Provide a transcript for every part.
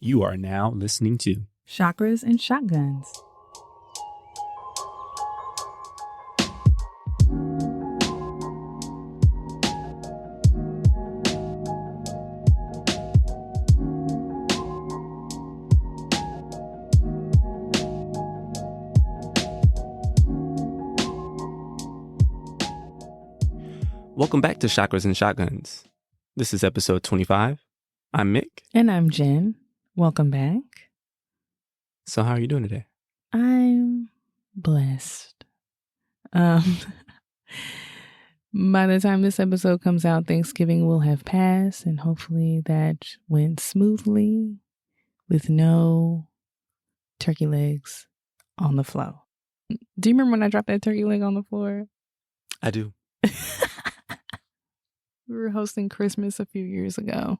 You are now listening to Chakras and Shotguns. Welcome back to Chakras and Shotguns. This is episode 25. I'm Mik. And I'm Jenn. Welcome back. So how are you doing today? I'm blessed. By the time this episode comes out, Thanksgiving will have passed, and hopefully that went smoothly with no turkey legs on the floor. Do you remember when I dropped that turkey leg on the floor? I do. We were hosting Christmas a few years ago.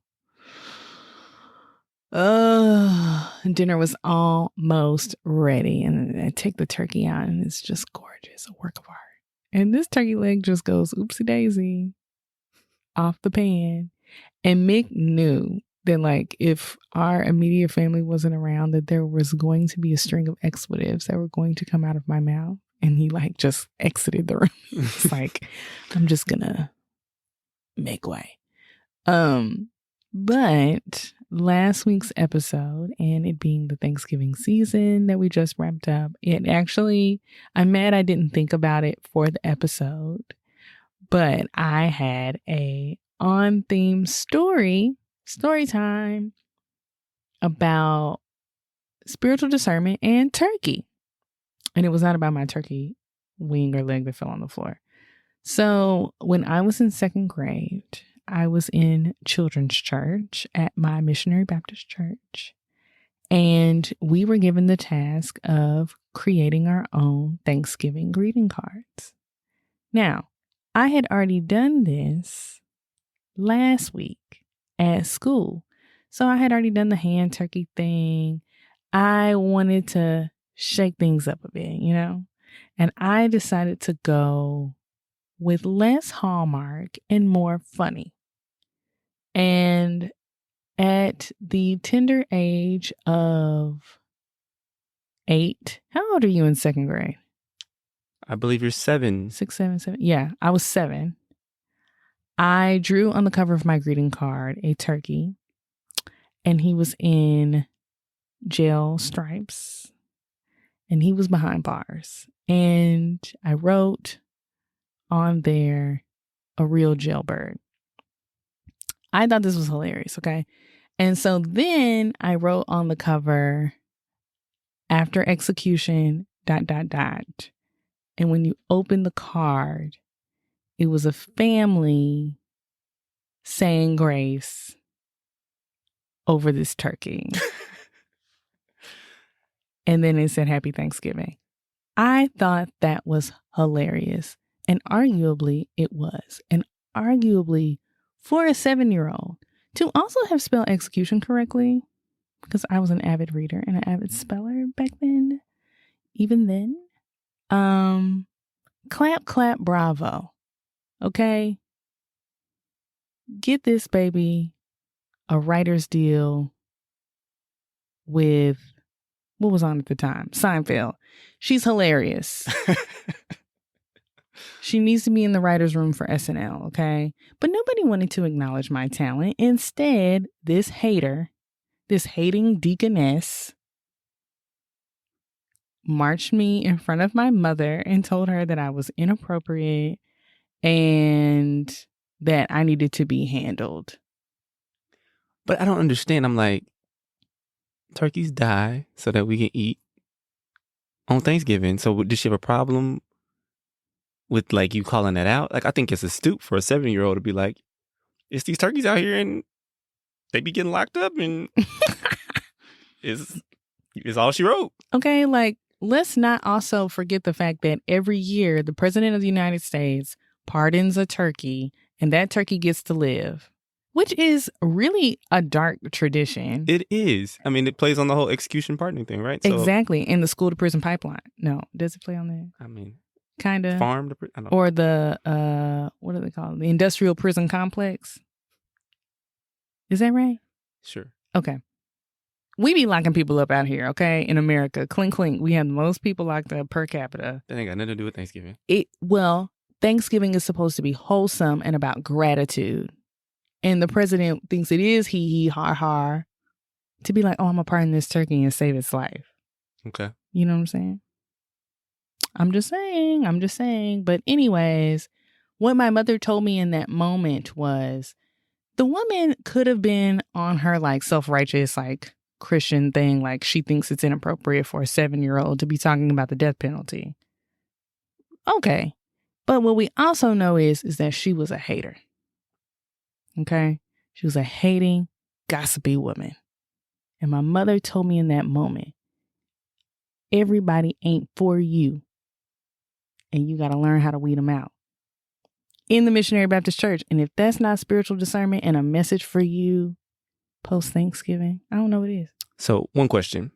Dinner was almost ready, and I take the turkey out, and it's just gorgeous, a work of art. And this turkey leg just goes oopsie daisy off the pan. And Mik knew that, like, if our immediate family wasn't around, that there was going to be a string of expletives that were going to come out of my mouth. And he just exited the room. It's like, I'm just gonna make way. But last week's episode, and it being the Thanksgiving season that we just wrapped up, I'm mad I didn't think about it for the episode, but I had a on-theme story time about spiritual discernment and turkey. And it was not about my turkey wing or leg that fell on the floor. So when I was in second grade, I was in children's church at my missionary Baptist church, and we were given the task of creating our own Thanksgiving greeting cards. Now, I had already done this last week at school, so I had already done the hand turkey thing. I wanted to shake things up a bit, and I decided to go with less Hallmark and more funny. And at the tender age of 8, how old are you in second grade? I believe you're 7. 6, 7, 7. Yeah, I was 7. I drew on the cover of my greeting card a turkey, and he was in jail stripes, and he was behind bars. And I wrote on there a real jailbird. I thought this was hilarious, okay? And so then I wrote on the cover, after execution, ... And when you open the card, it was a family saying grace over this turkey. And then it said Happy Thanksgiving. I thought that was hilarious. And arguably it was. And arguably for a 7-year-old to also have spelled execution correctly, because I was an avid reader and an avid speller back then, even then, clap, clap, bravo. Okay. Get this baby a writer's deal with, what was on at the time? Seinfeld. She's hilarious. She needs to be in the writer's room for SNL, okay? But nobody wanted to acknowledge my talent. Instead, this hating deaconess, marched me in front of my mother and told her that I was inappropriate and that I needed to be handled. But I don't understand. I'm like, turkeys die so that we can eat on Thanksgiving. So did she have a problem with you calling that out? I think it's a stoop for a 7-year-old to be like, it's these turkeys out here and they be getting locked up and it's all she wrote. Okay, let's not also forget the fact that every year the president of the United States pardons a turkey and that turkey gets to live, which is really a dark tradition. It is. I mean, it plays on the whole execution pardoning thing, right? So, exactly. In the school to prison pipeline. No, does it play on that? I mean, kind of. Farm to prison? Or the, what do they call it? The industrial prison complex. Is that right? Sure. Okay. We be locking people up out here, okay? In America. Clink, clink. We have the most people locked up per capita. That ain't got nothing to do with Thanksgiving. Well, Thanksgiving is supposed to be wholesome and about gratitude. And the president thinks it is hee ha ha to be like, oh, I'm going to pardon this turkey and save its life. Okay. You know what I'm saying? I'm just saying. But anyways, what my mother told me in that moment was the woman could have been on her like self-righteous, like Christian thing. Like she thinks it's inappropriate for a 7-year-old to be talking about the death penalty. Okay. But what we also know is that she was a hater. Okay. She was a hating, gossipy woman. And my mother told me in that moment, everybody ain't for you. And you got to learn how to weed them out. In the Missionary Baptist Church. And if that's not spiritual discernment and a message for you post-Thanksgiving, I don't know what it is. So one question.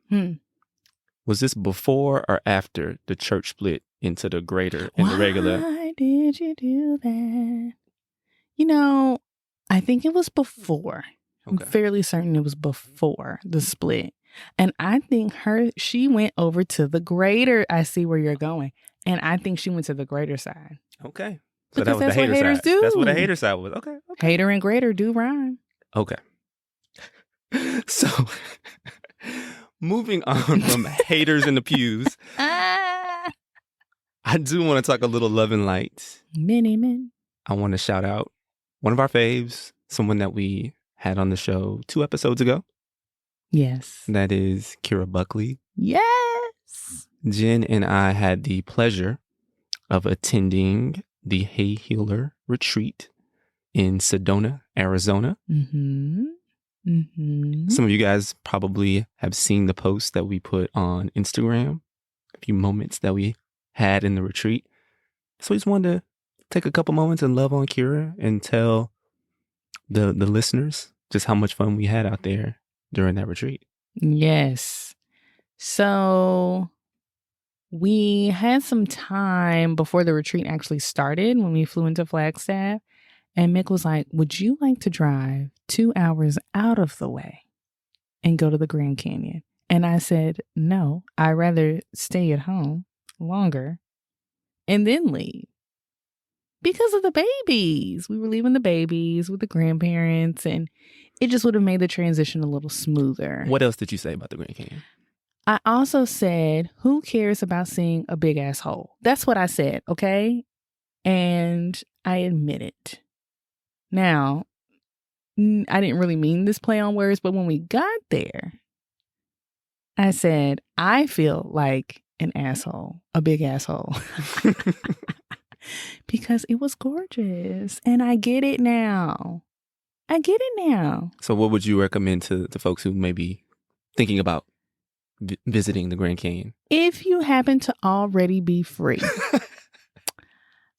Was this before or after the church split into the greater and the regular? Why did you do that? You know, I think it was before. Okay. I'm fairly certain it was before the split. And I think she went over to the greater. I see where you're going. And I think she went to the greater side. Okay. So Because that was that's the what hater haters side. do. That's what the hater side was. Okay. Hater and greater do rhyme. Okay. So moving on from haters in the pews, I do want to talk a little love and light. Many men. I want to shout out one of our faves, someone that we had on the show 2 episodes ago. Yes. That is Kira Buckley. Yes. Jen and I had the pleasure of attending the Hay Healer Retreat in Sedona, Arizona. Mm-hmm. Mm-hmm. Some of you guys probably have seen the post that we put on Instagram, a few moments that we had in the retreat. So we just wanted to take a couple moments and love on Kira and tell the listeners just how much fun we had out there during that retreat. Yes. So we had some time before the retreat actually started when we flew into Flagstaff. And Mick was like, would you like to drive 2 hours out of the way and go to the Grand Canyon? And I said, no, I'd rather stay at home longer and then leave. Because of the babies. We were leaving the babies with the grandparents, and it just would have made the transition a little smoother. What else did you say about the Grand Canyon? I also said, who cares about seeing a big ass hole? That's what I said, okay? And I admit it. Now, I didn't really mean this play on words, but when we got there, I said, I feel like an asshole, a big asshole. Because it was gorgeous. And I get it now. So what would you recommend to folks who may be thinking about visiting the Grand Canyon? If you happen to already be free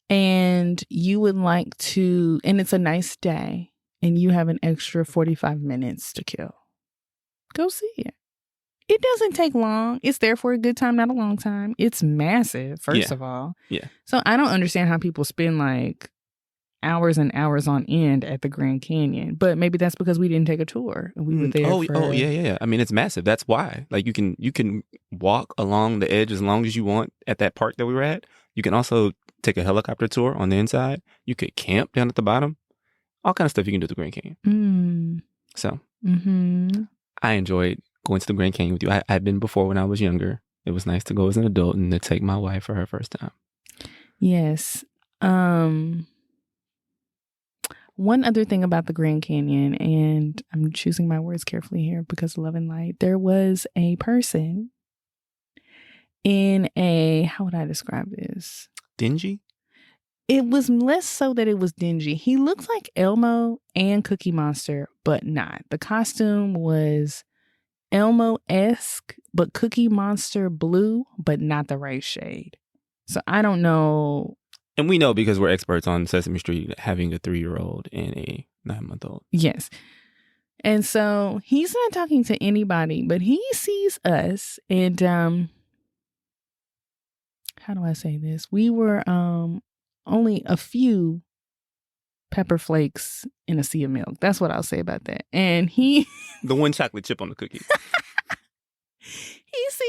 and you would like to, and it's a nice day, and you have an extra 45 minutes to kill, go see it. It doesn't take long. It's there for a good time, not a long time. It's massive, first of all. Yeah. So I don't understand how people spend like hours and hours on end at the Grand Canyon. But maybe that's because we didn't take a tour. We were there yeah. I mean, it's massive. That's why. Like you can walk along the edge as long as you want at that park that we were at. You can also take a helicopter tour on the inside. You could camp down at the bottom. All kind of stuff you can do at the Grand Canyon. So I enjoyed going to the Grand Canyon with you. I'd been before when I was younger. It was nice to go as an adult and to take my wife for her first time. Yes. One other thing about the Grand Canyon, and I'm choosing my words carefully here because love and light. There was a person in a, how would I describe this? Dingy? It was less so that it was dingy. He looks like Elmo and Cookie Monster, but not. The costume was Elmo-esque, but Cookie Monster blue, but not the right shade. So I don't know. And we know because we're experts on Sesame Street having a 3-year-old and a 9-month-old. Yes. And so he's not talking to anybody, but he sees us. And how do I say this? We were only a few pepper flakes in a sea of milk. That's what I'll say about that. And he... The one chocolate chip on the cookie.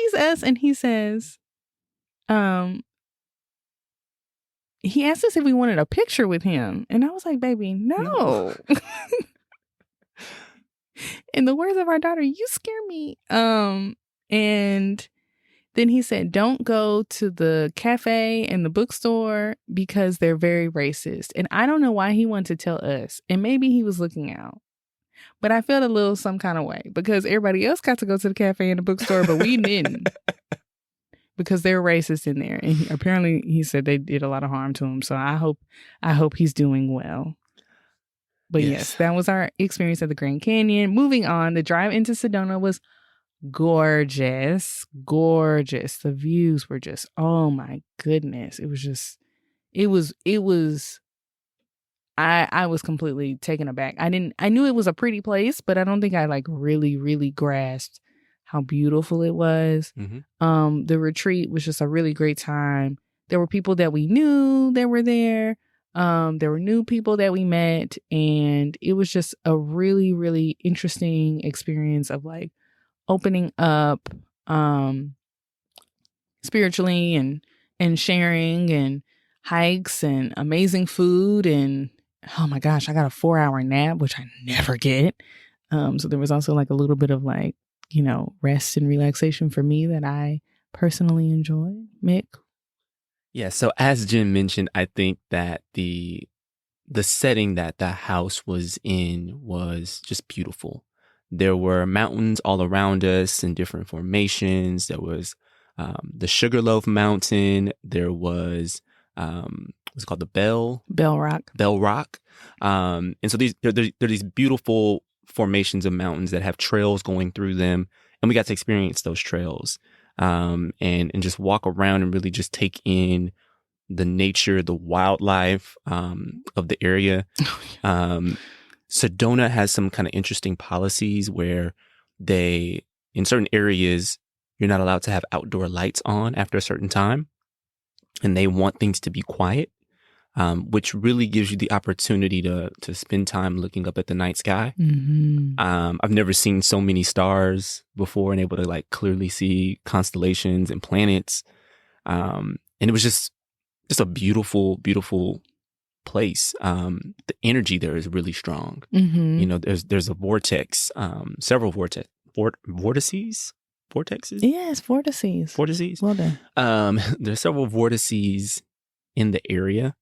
sees us and he says, he asked us if we wanted a picture with him. And I was like, baby, no. In the words of our daughter, you scare me. And then he said, don't go to the cafe and the bookstore because they're very racist. And I don't know why he wanted to tell us. And maybe he was looking out. But I felt a little some kind of way because everybody else got to go to the cafe and the bookstore, but we didn't. Because they're racist in there. And apparently he said they did a lot of harm to him. So I hope he's doing well. But yes, that was our experience at the Grand Canyon. Moving on, the drive into Sedona was gorgeous. Gorgeous. The views were just, oh my goodness. It was I was completely taken aback. I knew it was a pretty place, but I don't think I like really, really grasped how beautiful it was. Mm-hmm. The retreat was just a really great time. There were people that we knew that were there. There were new people that we met, and it was just a really, really interesting experience of like opening up, spiritually and sharing and hikes and amazing food. And oh my gosh, I got a 4-hour nap, which I never get. So there was also like a little bit of like, rest and relaxation for me that I personally enjoy. Mick? Yeah, so as Jen mentioned, I think that the setting that the house was in was just beautiful. There were mountains all around us in different formations. There was the Sugarloaf Mountain. There was what's it called, the Bell Rock. And so there are these beautiful formations of mountains that have trails going through them, and we got to experience those trails. And just walk around and really just take in the nature, the wildlife of the area. Sedona has some kind of interesting policies where in certain areas, you're not allowed to have outdoor lights on after a certain time. And they want things to be quiet, which really gives you the opportunity to spend time looking up at the night sky. Mm-hmm. I've never seen so many stars before and able to like clearly see constellations and planets. And it was just a beautiful, beautiful place. The energy there is really strong. Mm-hmm. There's a vortex, several vortices. Yes, vortices. Well done. There's several vortices in the area.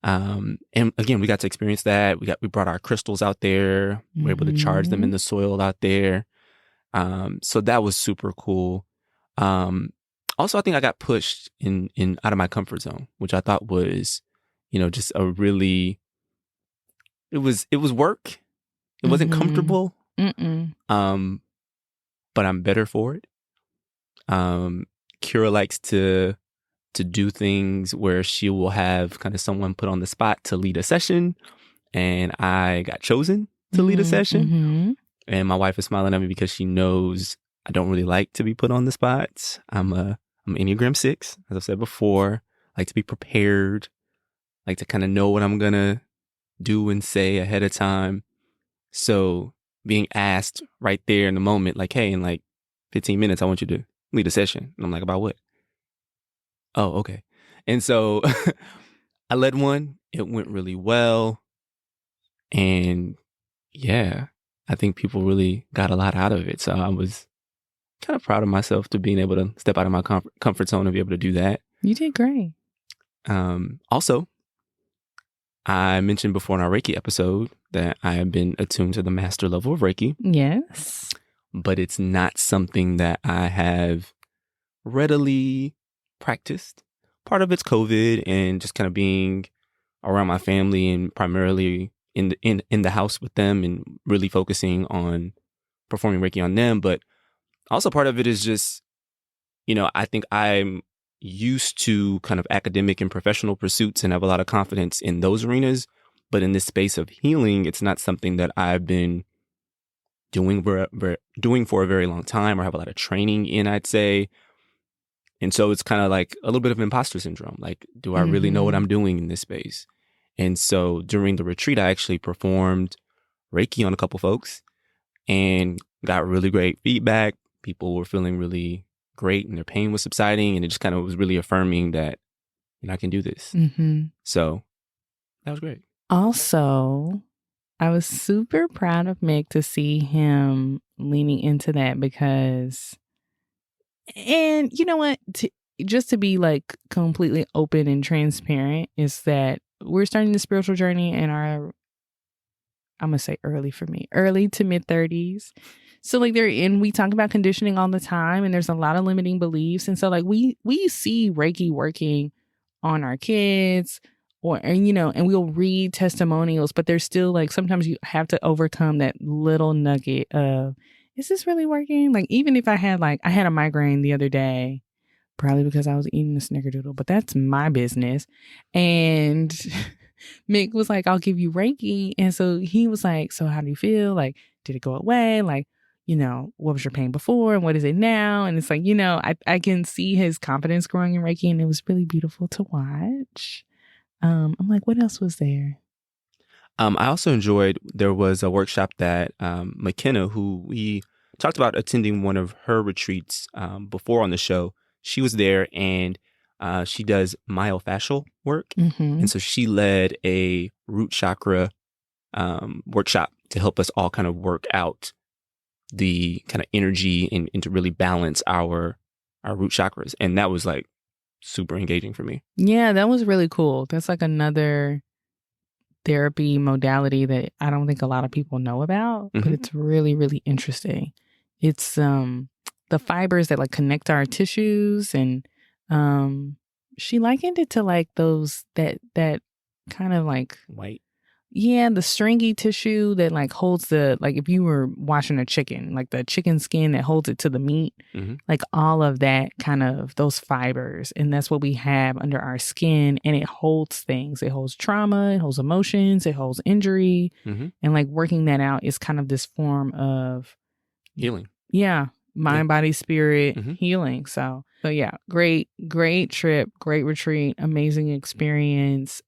And again, we got to experience that. We brought our crystals out there. We were able to charge them in the soil out there. So that was super cool. Also, I think I got pushed in out of my comfort zone, which I thought was, just a really, it was work. It wasn't comfortable. But I'm better for it. Kira likes to do things where she will have kind of someone put on the spot to lead a session. And I got chosen to lead a session. Mm-hmm. And my wife is smiling at me because she knows I don't really like to be put on the spot. I'm Enneagram 6, as I've said before. I like to be prepared. I like to kind of know what I'm going to do and say ahead of time. So being asked right there in the moment, like, hey, in like 15 minutes, I want you to lead a session. And I'm like, about what? Oh, okay. And so I led one. It went really well. And yeah, I think people really got a lot out of it. So I was kind of proud of myself to being able to step out of my comfort zone and be able to do that. You did great. Also, I mentioned before in our Reiki episode that I have been attuned to the master level of Reiki. Yes. But it's not something that I have readily practiced. Part of it's COVID and just kind of being around my family and primarily in the house with them and really focusing on performing Reiki on them. But also part of it is just, I think I'm used to kind of academic and professional pursuits and have a lot of confidence in those arenas. But in this space of healing, it's not something that I've been doing for a very long time or have a lot of training in, I'd say. And so it's kind of like a little bit of imposter syndrome. Like, do I really know what I'm doing in this space? And so during the retreat, I actually performed Reiki on a couple folks and got really great feedback. People were feeling really great and their pain was subsiding. And it just kind of was really affirming that, I can do this. Mm-hmm. So that was great. Also, I was super proud of Mik to see him leaning into that because, and you know what, just to be like completely open and transparent, is that we're starting the spiritual journey in our, I'm going to say early to mid 30s. So like we talk about conditioning all the time, and there's a lot of limiting beliefs. And so like we see Reiki working on our kids, and we'll read testimonials, but there's still like, sometimes you have to overcome that little nugget of, is this really working? Like, even if I had a migraine the other day, probably because I was eating a snickerdoodle, but that's my business. And Mik was like, I'll give you Reiki. And so he was like, so how do you feel? Like, did it go away? Like, what was your pain before and what is it now? And it's like, I can see his confidence growing in Reiki, and it was really beautiful to watch. I'm like, what else was there? I also enjoyed, there was a workshop that McKenna, who we talked about attending one of her retreats before on the show, she was there, and she does myofascial work. Mm-hmm. And so she led a root chakra workshop to help us all kind of work out the kind of energy and to really balance our root chakras. And that was like super engaging for me. Yeah, that was really cool. That's like another therapy modality that I don't think a lot of people know about, but it's really, really interesting. It's the fibers that like connect our tissues, and she likened it to like those that kind of like white. Yeah, the stringy tissue that like holds like if you were washing a chicken, like the chicken skin that holds it to the meat, like all of that kind of those fibers. And that's what we have under our skin. And it holds things. It holds trauma, it holds emotions, it holds injury. And like working that out is kind of this form of healing. Yeah. Mind, body, spirit, healing. So yeah, great trip, great retreat, amazing experience.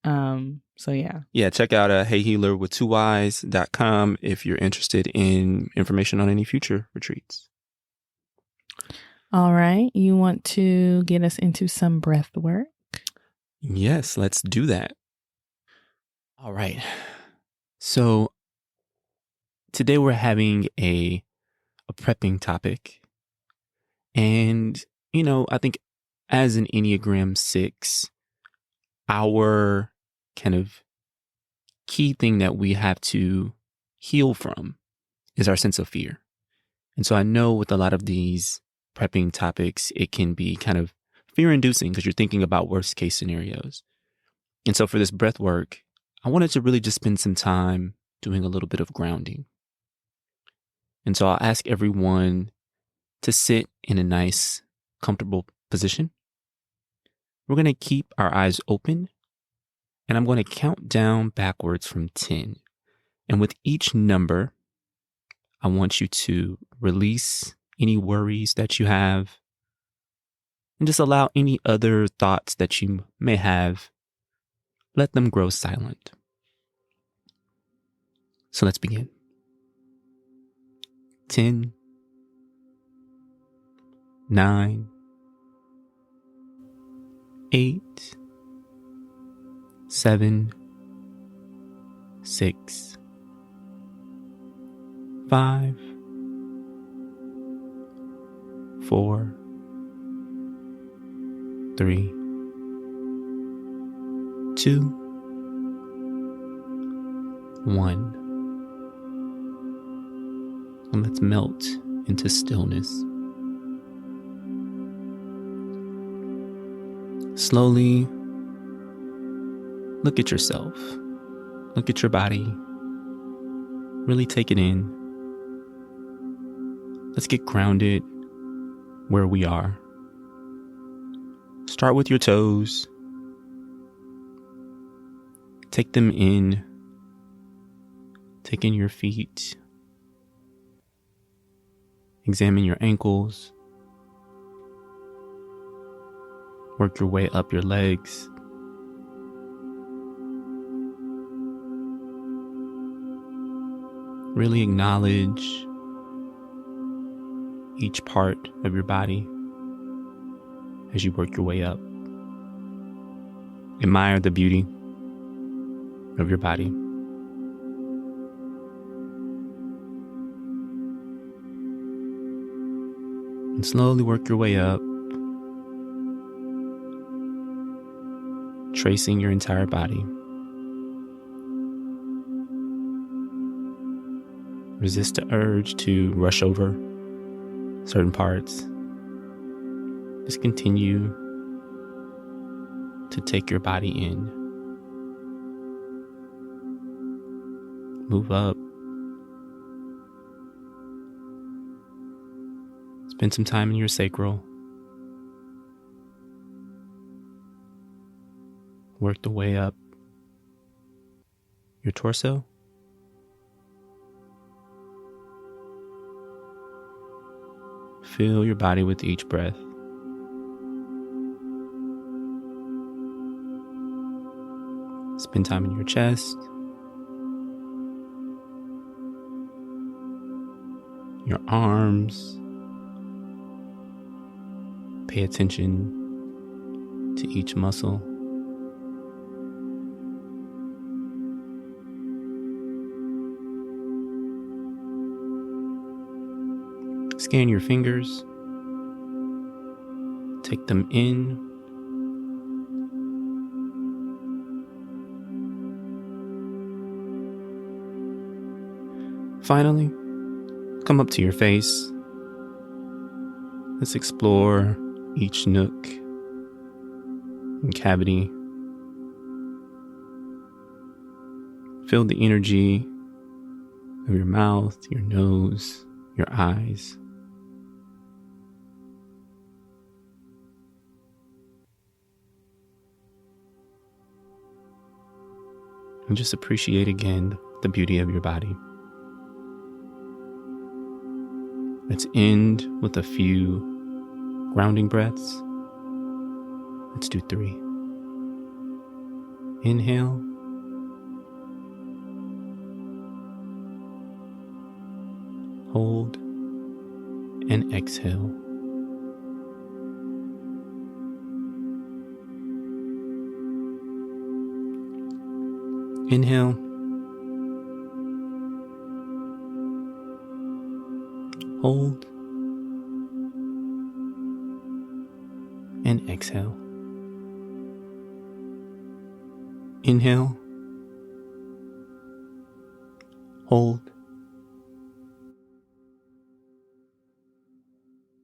So yeah. Yeah, check out heyhealerwith2y's.com if you're interested in information on any future retreats. All right. You want to get us into some breath work? Yes, let's do that. All right. So today we're having a prepping topic. And, I think as an Enneagram 6, our kind of key thing that we have to heal from is our sense of fear. And so I know with a lot of these prepping topics, it can be kind of fear-inducing because you're thinking about worst case scenarios. And so for this breath work, I wanted to really just spend some time doing a little bit of grounding. And so I'll ask everyone to sit in a nice, comfortable position. We're going to keep our eyes open, and I'm going to count down backwards from 10. And with each number, I want you to release any worries that you have and just allow any other thoughts that you may have, let them grow silent. So let's begin. 10, 9, 8, 7, 6, 5, 4, 3, 2, 1. And let's melt into stillness. Slowly look at yourself. Look at your body. Really take it in. Let's get grounded where we are. Start with your toes. Take them in. Take in your feet. Examine your ankles. Work your way up your legs. Really acknowledge each part of your body. as you work your way up. Admire the beauty of your body. And slowly work your way up, tracing your entire body. Resist the urge to rush over certain parts. Just continue to take your body in. Move up. Spend some time in your sacral. Work the way up your torso. Fill your body with each breath. Spend time in your chest, your arms. Pay attention to each muscle. Scan your fingers. Take them in. Finally, come up to your face. Let's explore each nook and cavity. Feel the energy of your mouth, your nose, your eyes. And just appreciate again the beauty of your body. Let's end with a few grounding breaths. Let's do 3. Inhale. Hold. And exhale. Inhale. Hold. And exhale. Inhale. Hold.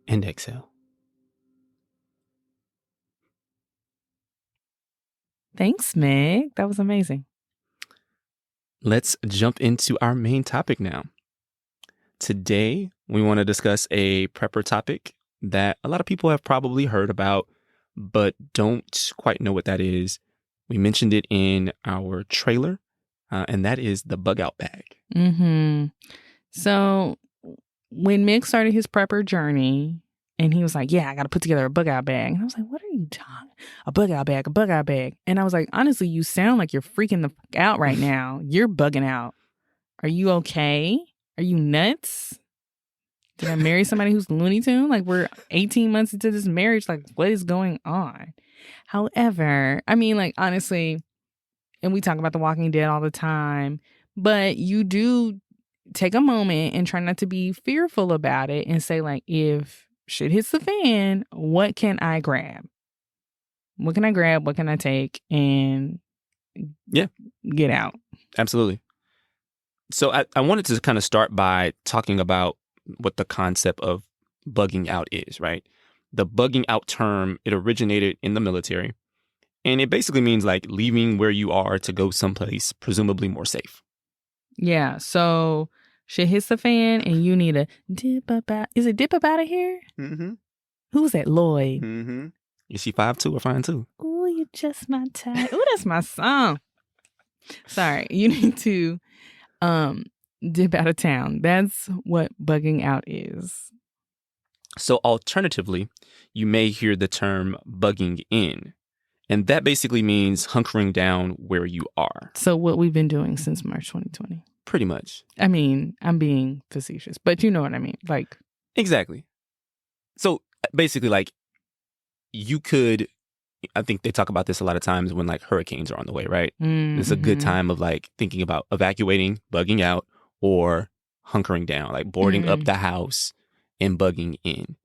And exhale. Thanks, Meg. That was amazing. Let's jump into our main topic now. Today, we want to discuss a prepper topic that a lot of people have probably heard about, but don't quite know what that is. We mentioned it in our trailer, and that is the bug out bag. Mm-hmm. So when Mick started his prepper journey, and he was like, yeah, I got to put together a bug out bag. And I was like, what are you talking? A bug out bag, a bug out bag. And I was like, honestly, you sound like you're freaking the fuck out right now. You're bugging out. Are you okay? Are you nuts? Did I marry somebody who's Looney Tune? Like, we're 18 months into this marriage. Like, what is going on? However, I mean, like, honestly, and we talk about The Walking Dead all the time, but you do take a moment and try not to be fearful about it and say, like, if shit hits the fan, what can I grab? What can I grab? What can I take? And get out. Absolutely. So I wanted to kind of start by talking about what the concept of bugging out is, right? The bugging out term, it originated in the military, and it basically means like leaving where you are to go someplace presumably more safe. Yeah, so shit hits the fan and you need to dip up out. Is it dip up out of here? Mm-hmm. Who's that, Lloyd? Mm-hmm. Is she 5'2" or 5'2"? Ooh, you just my type. Ooh, that's my song. Sorry, you need to dip out of town. That's what bugging out is. So alternatively, you may hear the term bugging in, and that basically means hunkering down where you are. So what we've been doing since March 2020. Pretty much. I mean, I'm being facetious, but you know what I mean. Like, exactly. So basically, like, you could, I think they talk about this a lot of times when like hurricanes are on the way, right? Mm-hmm. It's a good time of like thinking about evacuating, bugging out, or hunkering down, like boarding up the house and bugging in.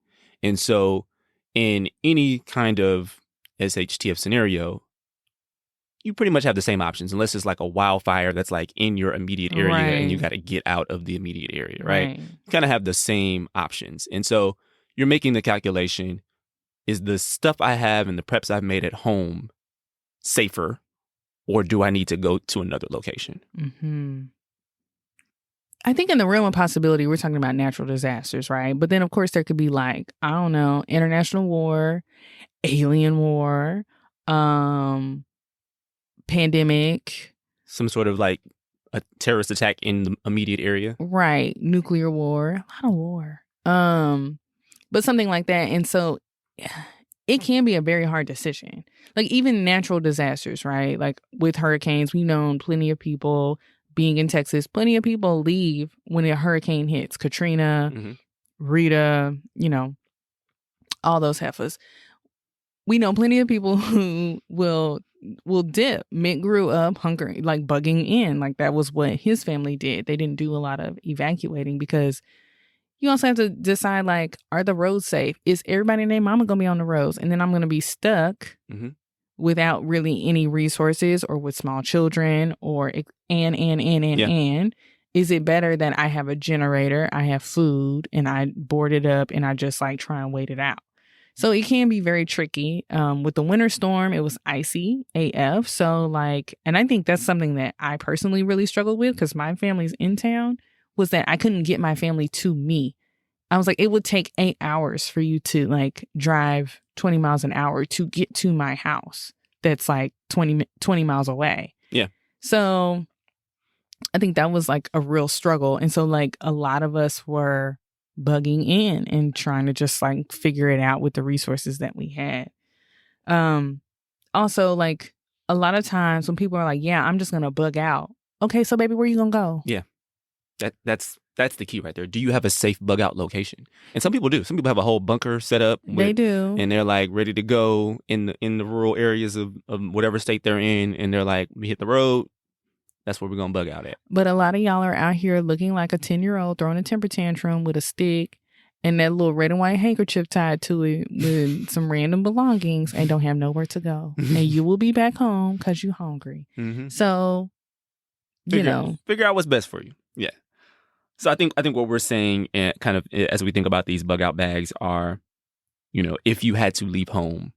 And so in any kind of SHTF scenario, you pretty much have the same options unless it's like a wildfire that's like in your immediate area and you got to get out of the immediate area, right? You kind of have the same options. And so you're making the calculation, is the stuff I have and the preps I've made at home safer, or do I need to go to another location? Mm-hmm. I think in the realm of possibility, we're talking about natural disasters, right? But then, of course, there could be like, I don't know, international war, alien war, pandemic. Some sort of like a terrorist attack in the immediate area. Right. Nuclear war. A lot of war. But something like that. And so it can be a very hard decision. Like even natural disasters, right? Like with hurricanes, we've known plenty of people being in Texas, plenty of people leave when a hurricane hits. Katrina, Rita, you know, all those heifers. We know plenty of people who will dip. Mick grew up hunkering, like bugging in. Like that was what his family did. They didn't do a lot of evacuating because you also have to decide, like, are the roads safe? Is everybody and their mama going to be on the roads? And then I'm going to be stuck without really any resources or with small children or and. Is it better that I have a generator, I have food, and I board it up and I just like try and wait it out? So it can be very tricky. With the winter storm, it was icy AF. So like, and I think that's something that I personally really struggled with because my family's in town, was that I couldn't get my family to me. I was like, it would take 8 hours for you to like drive 20 miles an hour to get to my house. That's like 20 miles away. Yeah. So I think that was like a real struggle. And so like a lot of us were bugging in and trying to just like figure it out with the resources that we had. Also like a lot of times when people are like, yeah, I'm just going to bug out. Okay, so baby, where you going to go? Yeah. That's the key right there. Do you have a safe bug out location? And some people do. Some people have a whole bunker set up. They do. And they're like ready to go in the rural areas of whatever state they're in. And they're like, we hit the road. That's where we're going to bug out at. But a lot of y'all are out here looking like a 10-year-old throwing a temper tantrum with a stick and that little red and white handkerchief tied to it with some random belongings and don't have nowhere to go. And you will be back home because you're hungry. So, figure out what's best for you. Yeah. So I think what we're saying, kind of as we think about these bug out bags, are, if you had to leave home,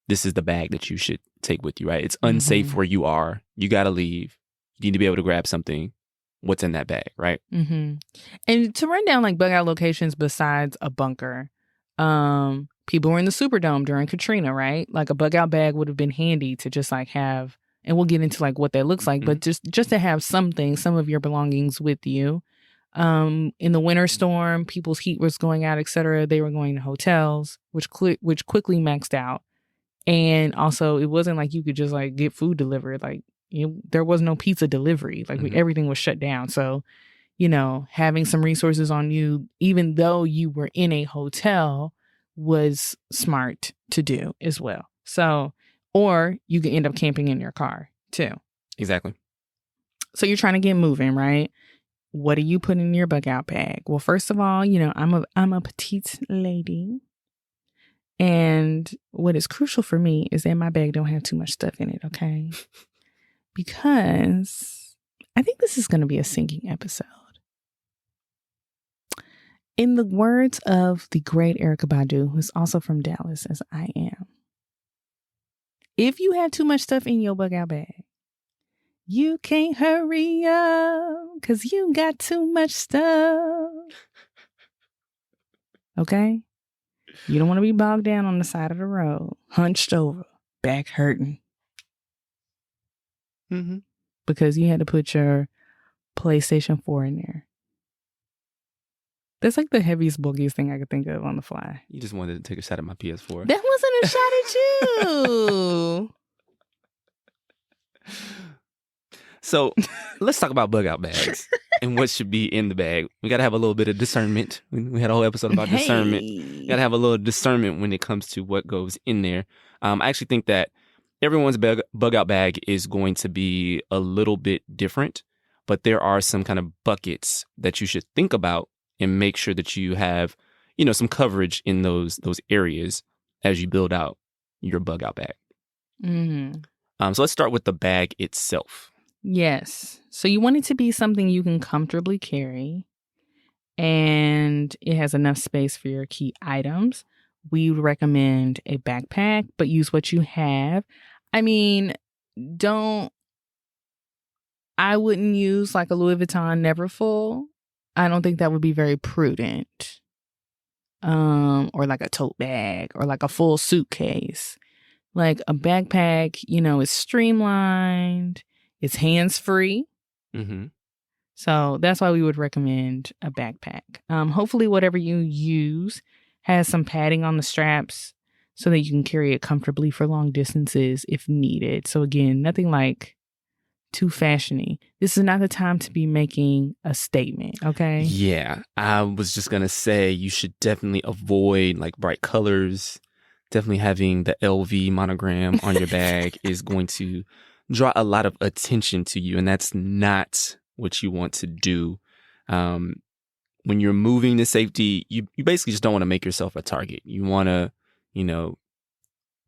this is the bag that you should take with you, right? It's unsafe where you are. You got to leave. You need to be able to grab something. What's in that bag, right? And to run down like bug out locations besides a bunker, people were in the Superdome during Katrina, right? Like a bug out bag would have been handy to just like have, and we'll get into like what that looks like, but just to have some of your belongings with you. In the winter storm, people's heat was going out, etc. They were going to hotels, which quickly maxed out. And also, it wasn't like you could just like get food delivered. Like there was no pizza delivery. Like everything was shut down. So, having some resources on you, even though you were in a hotel, was smart to do as well. So, or you can end up camping in your car too. Exactly. So you're trying to get moving, right? What do you put in your bug out bag? Well, first of all, I'm a petite lady. And what is crucial for me is that my bag don't have too much stuff in it, okay? Because I think this is going to be a singing episode. In the words of the great Erykah Badu, who's also from Dallas, as I am, if you have too much stuff in your bug out bag, you can't hurry up because you got too much stuff. Okay? You don't want to be bogged down on the side of the road, hunched over, back hurting. Because you had to put your PlayStation 4 in there. That's like the heaviest, bulkiest thing I could think of on the fly. You just wanted to take a shot at my PS4. That wasn't a shot at you. So let's talk about bug out bags. and what should be in the bag. We got to have a little bit of discernment. We had a whole episode about discernment. Got to have a little discernment when it comes to what goes in there. I actually think that everyone's bug out bag is going to be a little bit different, but there are some kind of buckets that you should think about and make sure that you have, some coverage in those areas as you build out your bug out bag. Mm-hmm. So let's start with the bag itself. Yes. So you want it to be something you can comfortably carry, and it has enough space for your key items. We would recommend a backpack, but use what you have. I mean, I wouldn't use like a Louis Vuitton Neverfull. I don't think that would be very prudent. Or like a tote bag or like a full suitcase. Like a backpack, is streamlined. It's hands-free. Mm-hmm. So that's why we would recommend a backpack. Hopefully whatever you use has some padding on the straps so that you can carry it comfortably for long distances if needed. So again, nothing like too fashiony. This is not the time to be making a statement, okay? Yeah, I was just going to say you should definitely avoid like bright colors. Definitely having the LV monogram on your bag is going to draw a lot of attention to you, and that's not what you want to do. When you're moving to safety, you basically just don't want to make yourself a target. You want to,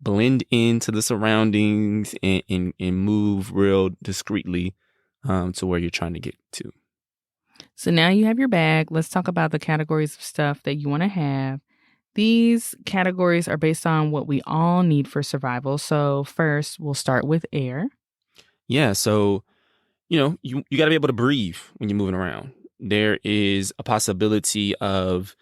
blend into the surroundings and move real discreetly to where you're trying to get to. So now you have your bag. Let's talk about the categories of stuff that you want to have. These categories are based on what we all need for survival. So first, we'll start with air. Yeah, so, you got to be able to breathe when you're moving around. There is a possibility of,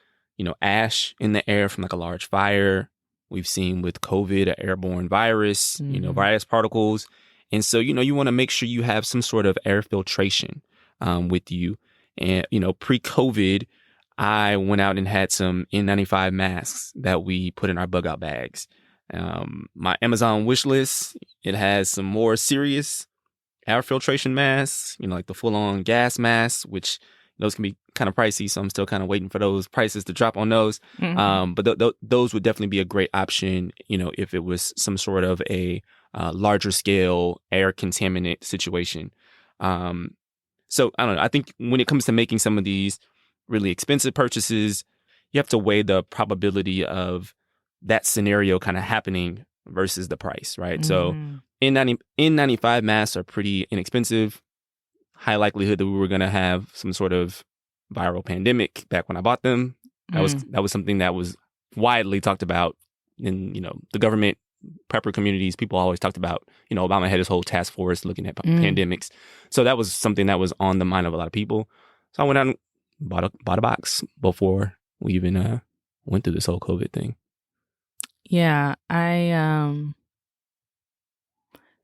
ash in the air from like a large fire. We've seen with COVID, an airborne virus, virus particles. And so, you want to make sure you have some sort of air filtration with you. And, pre-COVID, I went out and had some N95 masks that we put in our bug out bags. My Amazon wish list, it has some more serious air filtration masks, like the full-on gas masks, which those can be kind of pricey. So I'm still kind of waiting for those prices to drop on those. Mm-hmm. But those would definitely be a great option, if it was some sort of a larger scale air contaminant situation. So I don't know. I think when it comes to making some of these really expensive purchases, you have to weigh the probability of that scenario kind of happening versus the price, right? Mm-hmm. So N95 masks are pretty inexpensive. High likelihood that we were going to have some sort of viral pandemic back when I bought them. That was something that was widely talked about in, the government, prepper communities. People always talked about, Obama had his whole task force looking at pandemics. So that was something that was on the mind of a lot of people. So I went out and bought a box before we even went through this whole COVID thing. Yeah,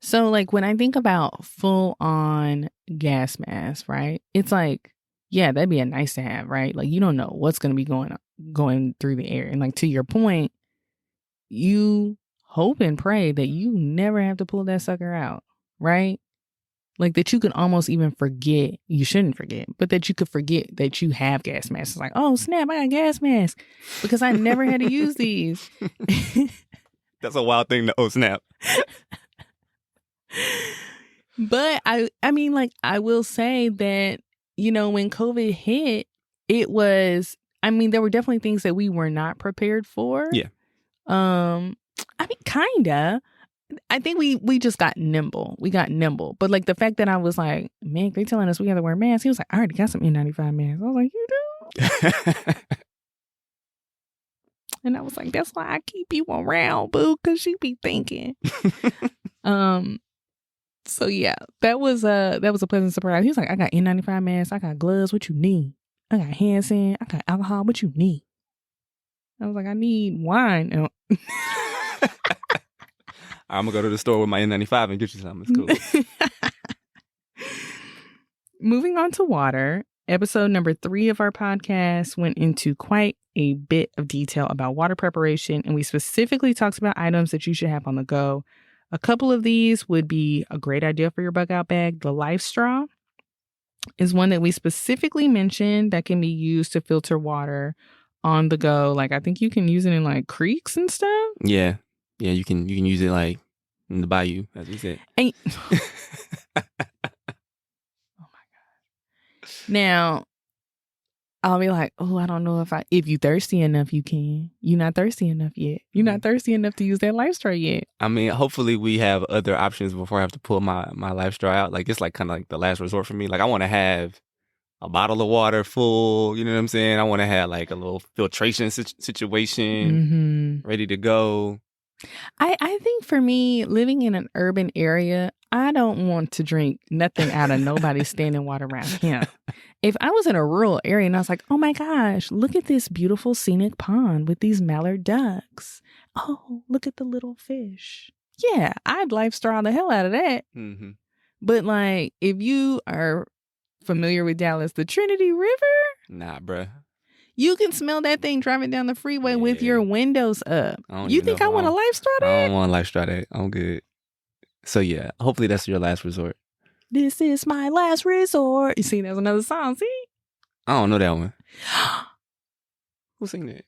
so like when I think about full on gas mask, right? It's like, yeah, that'd be a nice to have, right? Like you don't know what's going to be going through the air. And like to your point, you hope and pray that you never have to pull that sucker out, right? Like that you can almost even forget, you shouldn't forget, but that you could forget that you have gas masks. It's like, oh snap, I got gas mask because I never had to use these. That's a wild thing to, oh snap. But I mean, like, I will say that, when COVID hit, it was, there were definitely things that we were not prepared for. Yeah. Kinda. I think we just got nimble. We got nimble. But like the fact that I was like, man, they telling us we have to wear masks. He was like, I already got some N95 masks. I was like, you do? And I was like, that's why I keep you around, boo, because she be thinking. So yeah, that was a pleasant surprise. He was like, I got N95 masks, I got gloves, what you need? I got hand sand, I got alcohol, what you need? I was like, I need wine. I'm gonna go to the store with my N95 and get you something. It's cool. Moving on to water. Episode number 3 of our podcast went into quite a bit of detail about water preparation, and we specifically talked about items that you should have on the go. A couple of these would be a great idea for your bug out bag. The life straw. is one that we specifically mentioned that can be used to filter water on the go. Like, I think you can use it in like creeks and stuff. Yeah. Yeah, you can use it like in the bayou, as we said. And, oh my God. Now, I'll be like, oh, I don't know if you thirsty enough, you can. You're not thirsty enough yet. You're not thirsty enough to use that life straw yet. I mean, hopefully we have other options before I have to pull my life straw out. Like, it's like kind of like the last resort for me. Like, I want to have a bottle of water full, you know what I'm saying? I want to have like a little filtration situation ready to go. I think for me, living in an urban area, I don't want to drink nothing out of nobody's standing water around here. If I was in a rural area and I was like, oh my gosh, look at this beautiful scenic pond with these mallard ducks. Oh, look at the little fish. Yeah, I'd life straw the hell out of that. Mm-hmm. But like, if you are familiar with Dallas, the Trinity River? Nah, bruh. You can smell that thing driving down the freeway with your windows up. You think I want a life straw that? I don't want a life straw that. I'm good. So yeah, hopefully that's your last resort. This is my last resort. You see, there's another song. See? I don't know that one. Who sang that?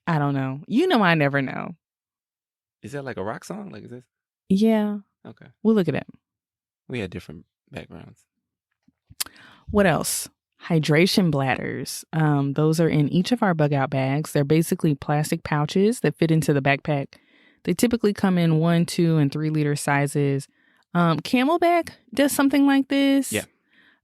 I don't know. You know I never know. Is that like a rock song? Like, is this? Yeah. Okay. We'll look at it. We had different backgrounds. What else? Hydration bladders. Those are in each of our bug out bags. They're basically plastic pouches that fit into the backpack. They typically come in 1, 2, and 3 liter sizes. Camelback does something like this. Yeah.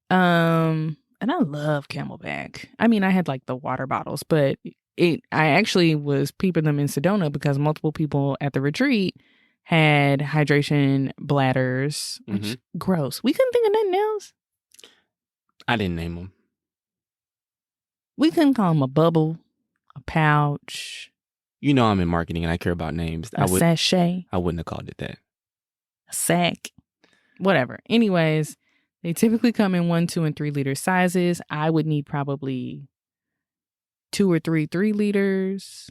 And I love Camelback. I mean, I had like the water bottles, but I actually was peeping them in Sedona because multiple people at the retreat had hydration bladders. Which, gross. We couldn't think of nothing else. I didn't name them. We couldn't call them a bubble, a pouch. You know I'm in marketing and I care about names. Sachet. I wouldn't have called it that. A sack. Whatever. Anyways, they typically come in 1, 2, and 3 liter sizes. I would need probably 2 or 3 liters.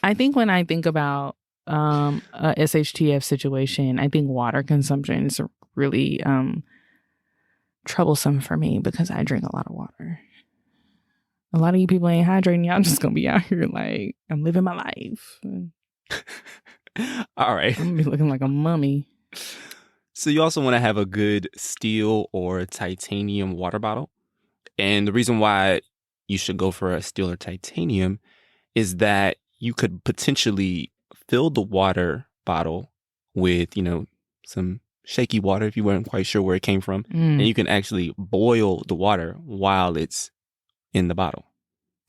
I think when I think about a SHTF situation, I think water consumption is really troublesome for me because I drink a lot of water. A lot of you people ain't hydrating. Y'all just gonna be out here like, I'm living my life. All right. I'm gonna be looking like a mummy. So you also want to have a good steel or titanium water bottle. And the reason why you should go for a steel or titanium is that you could potentially fill the water bottle with, some shaky water if you weren't quite sure where it came from. And you can actually boil the water while it's in the bottle.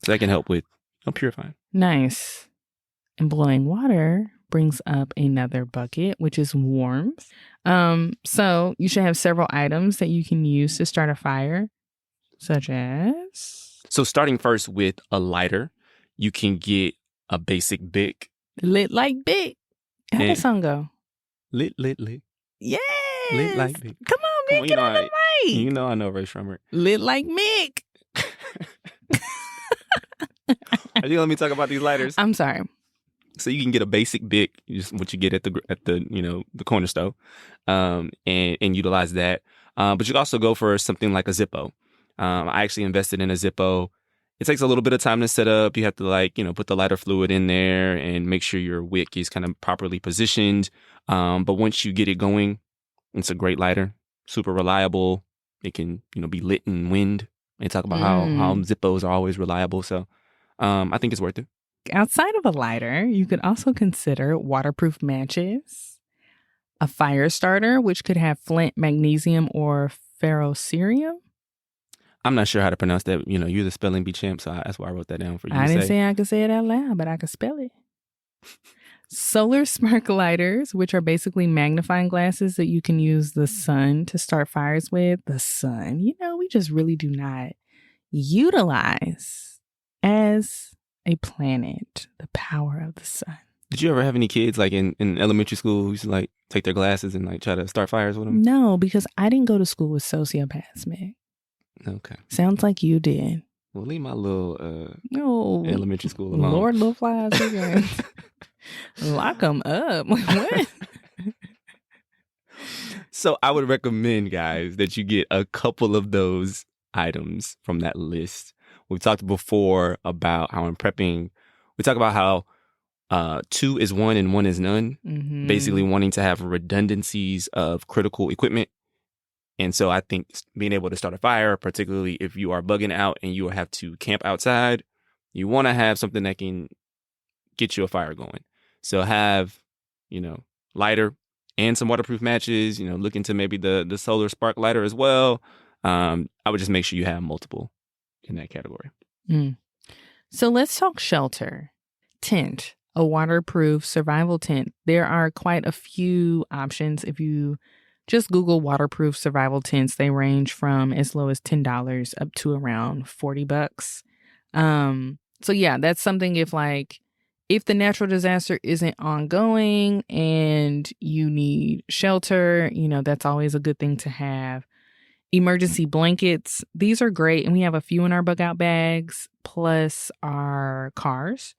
So that can help with purifying. Nice. And boiling water brings up another bucket, which is warmth. So you should have several items that you can use to start a fire, such as... So starting first with a lighter, you can get a basic Bic. Lit like Bic. How does that song go? Lit. Yes. Lit like Bic. Come on, Mick, get on the mic. You know I know Ray Shrummer. Lit like Mick. Are you letting me talk about these lighters? I'm sorry. So you can get a basic Bic, just what you get at the corner store, and utilize that. But you can also go for something like a Zippo. I actually invested in a Zippo. It takes a little bit of time to set up. You have to put the lighter fluid in there and make sure your wick is kind of properly positioned. But once you get it going, it's a great lighter, super reliable. It can be lit in wind. They talk about how Zippos are always reliable. So I think it's worth it. Outside of a lighter, you could also consider waterproof matches, a fire starter, which could have flint, magnesium, or ferrocerium. I'm not sure how to pronounce that. You're the spelling bee champ, so that's why I wrote that down for you. I didn't say I could say it out loud, but I could spell it. Solar spark lighters, which are basically magnifying glasses that you can use the sun to start fires with. The sun, we just really do not utilize as a planet the power of the sun. Did you ever have any kids like in elementary school who used to like take their glasses and like try to start fires with them? No, because I didn't go to school with sociopaths, Mick. Okay. Sounds like you did. Well, leave my little elementary school alone. Lord, little flies again. Lock them up. What? So I would recommend, guys, that you get a couple of those items from that list. We've talked before about how in prepping, we talk about how 2 is 1 and 1 is none. Mm-hmm. Basically wanting to have redundancies of critical equipment. And so I think being able to start a fire, particularly if you are bugging out and you have to camp outside, you want to have something that can get you a fire going. So have, lighter and some waterproof matches, look into maybe the solar spark lighter as well. I would just make sure you have multiple in that category. So let's talk shelter. Tint, a waterproof survival tent. There are quite a few options. If you just Google waterproof survival tents, they range from as low as $10 up to around $40. So yeah, that's something if the natural disaster isn't ongoing and you need shelter, that's always a good thing to have. Emergency blankets, these are great. And we have a few in our bug out bags, plus our cars.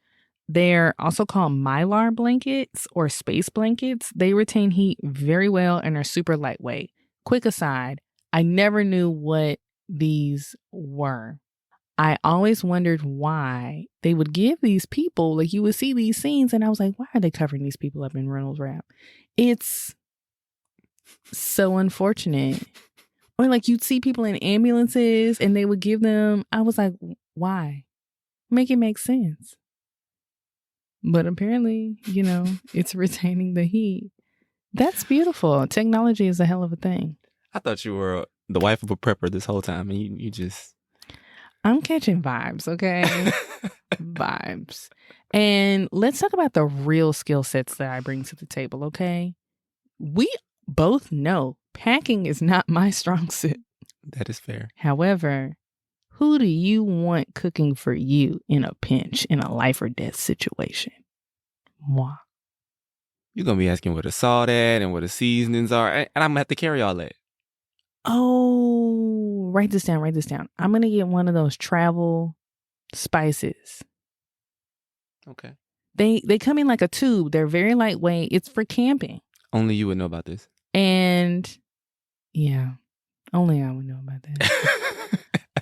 They're also called Mylar blankets or space blankets. They retain heat very well and are super lightweight. Quick aside, I never knew what these were. I always wondered why they would give these people, you would see these scenes and I was like, why are they covering these people up in Reynolds wrap? It's so unfortunate. Or you'd see people in ambulances and they would give them, I was like, why? Make it make sense. But apparently, it's retaining the heat. That's beautiful. Technology is a hell of a thing. I thought you were the wife of a prepper this whole time, and you just... I'm catching vibes, okay? Vibes. And let's talk about the real skill sets that I bring to the table, okay? We both know packing is not my strong suit. That is fair. However, who do you want cooking for you in a pinch, in a life or death situation? Moi. You're going to be asking where the salt at and where the seasonings are, and I'm going to have to carry all that. Oh, write this down. I'm going to get one of those travel spices. Okay. They come in like a tube. They're very lightweight. It's for camping. Only you would know about this. And yeah, only I would know about that.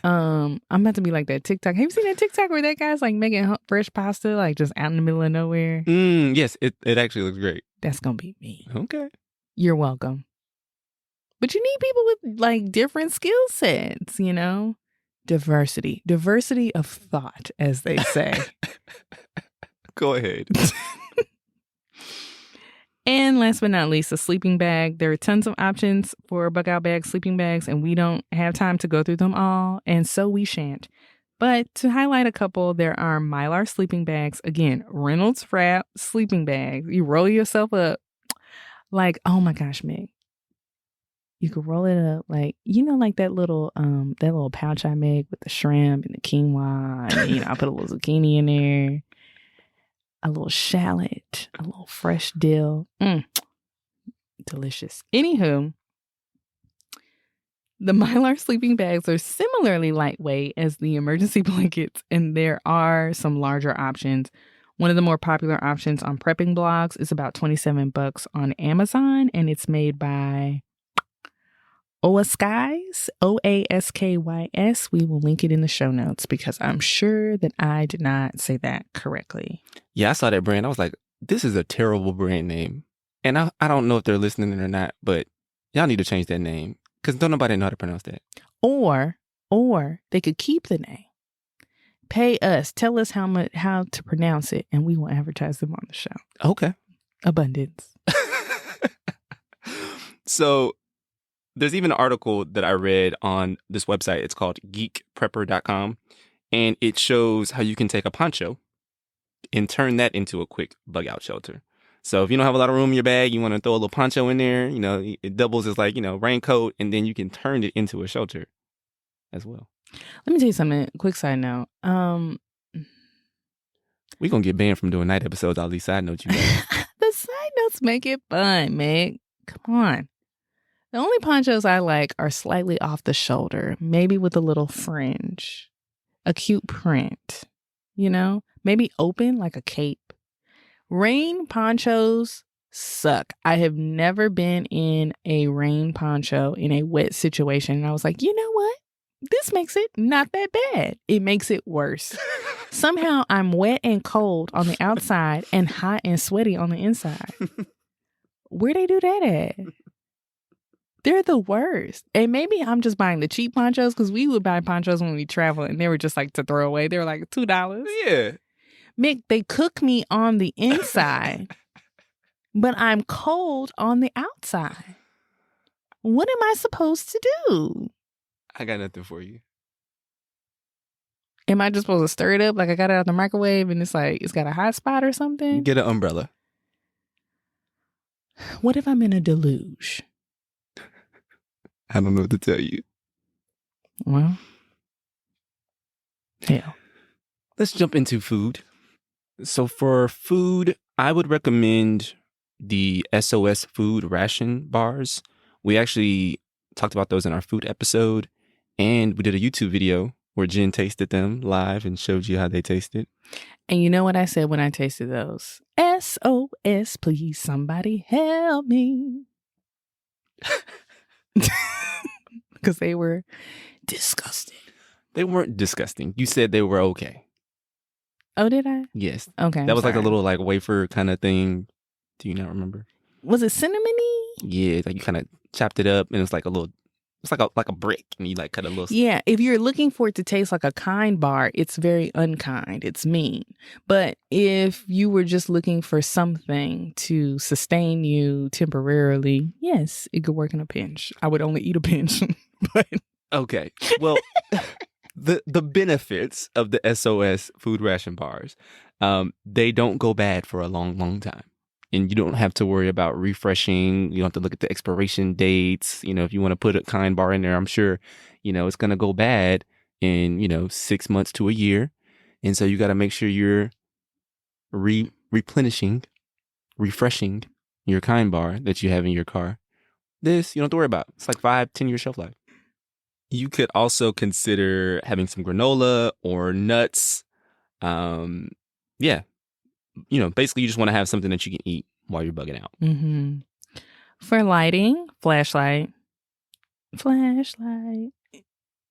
I'm about to be like that TikTok. Have you seen that TikTok where that guy's making fresh pasta just out in the middle of nowhere? Yes, it actually looks great. That's gonna be me. Okay. You're welcome. But you need people with different skill sets, Diversity of thought, as they say. Go ahead. And last but not least, a sleeping bag. There are tons of options for bug out bags, sleeping bags, and we don't have time to go through them all, and so we shan't. But to highlight a couple, there are Mylar sleeping bags. Again, Reynolds wrap sleeping bags. You roll yourself up oh my gosh, Mick. You could roll it up that little pouch I make with the shrimp and the quinoa. And, I put a little zucchini in there. A little shallot, a little fresh dill. Delicious. Anywho, the Mylar sleeping bags are similarly lightweight as the emergency blankets, and there are some larger options. One of the more popular options on prepping blogs is about $27 on Amazon, and it's made by Oaskys, Oaskys. We will link it in the show notes because I'm sure that I did not say that correctly. Yeah, I saw that brand. I was like, this is a terrible brand name. And I don't know if they're listening or not, but y'all need to change that name because don't nobody know how to pronounce that. Or they could keep the name. Pay us. Tell us how to pronounce it, and we will advertise them on the show. Okay. Abundance. So there's even an article that I read on this website. It's called geekprepper.com. And it shows how you can take a poncho and turn that into a quick bug out shelter. So if you don't have a lot of room in your bag, you want to throw a little poncho in there, it doubles as raincoat, and then you can turn it into a shelter as well. Let me tell you something. Quick side note. We're going to get banned from doing night episodes, all these side notes you got. The side notes make it fun, Meg. Come on. The only ponchos I like are slightly off the shoulder, maybe with a little fringe, a cute print, maybe open like a cape. Rain ponchos suck. I have never been in a rain poncho in a wet situation. And I was like, you know what? This makes it not that bad. It makes it worse. Somehow I'm wet and cold on the outside and hot and sweaty on the inside. Where they do that at? They're the worst. And maybe I'm just buying the cheap ponchos because we would buy ponchos when we travel and they were just like to throw away. They were like $2. Yeah. Mick, they cook me on the inside, but I'm cold on the outside. What am I supposed to do? I got nothing for you. Am I just supposed to stir it up like I got it out the microwave and it's like it's got a hot spot or something? Get an umbrella. What if I'm in a deluge? I don't know what to tell you. Well, hell. Let's jump into food. So for food, I would recommend the SOS food ration bars. We actually talked about those in our food episode, and we did a YouTube video where Jen tasted them live and showed you how they tasted. And you know what I said when I tasted those? SOS, please somebody help me. Because they were disgusting. They weren't disgusting. You said they were okay. Oh, did I? Yes. Okay. That was like a little like wafer kind of thing. Do you not remember? Was it cinnamony? Yeah, like you kind of chopped it up and it's like a little, it's like a brick and you like cut a little. Yeah, if you're looking for it to taste like a kind bar, it's very unkind. It's mean. But if you were just looking for something to sustain you temporarily, yes, it could work in a pinch. I would only eat a pinch. But okay. Well, the benefits of the SOS food ration bars, they don't go bad for a long, long time. And you don't have to worry about refreshing. You don't have to look at the expiration dates. You know, if you want to put a kind bar in there, I'm sure, you know, it's going to go bad in, 6 months to a year. And so you got to make sure you're replenishing, refreshing your kind bar that you have in your car. This, you don't have to worry about. It's like 5-10 year shelf life. You could also consider having some granola or nuts. Yeah. Basically you just want to have something that you can eat while you're bugging out. Mm-hmm. For lighting, flashlight.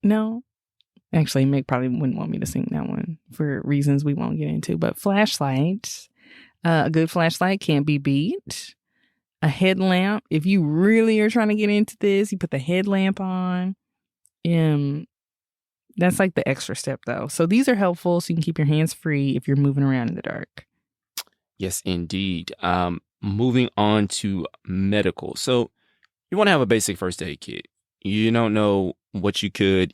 No. Actually, Mick probably wouldn't want me to sing that one for reasons we won't get into. But flashlight, a good flashlight can't be beat. A headlamp, if you really are trying to get into this, you put the headlamp on. That's like the extra step, though. So these are helpful so you can keep your hands free if you're moving around in the dark. Yes, indeed. Moving on to medical. So you want to have a basic first aid kit. You don't know what you could,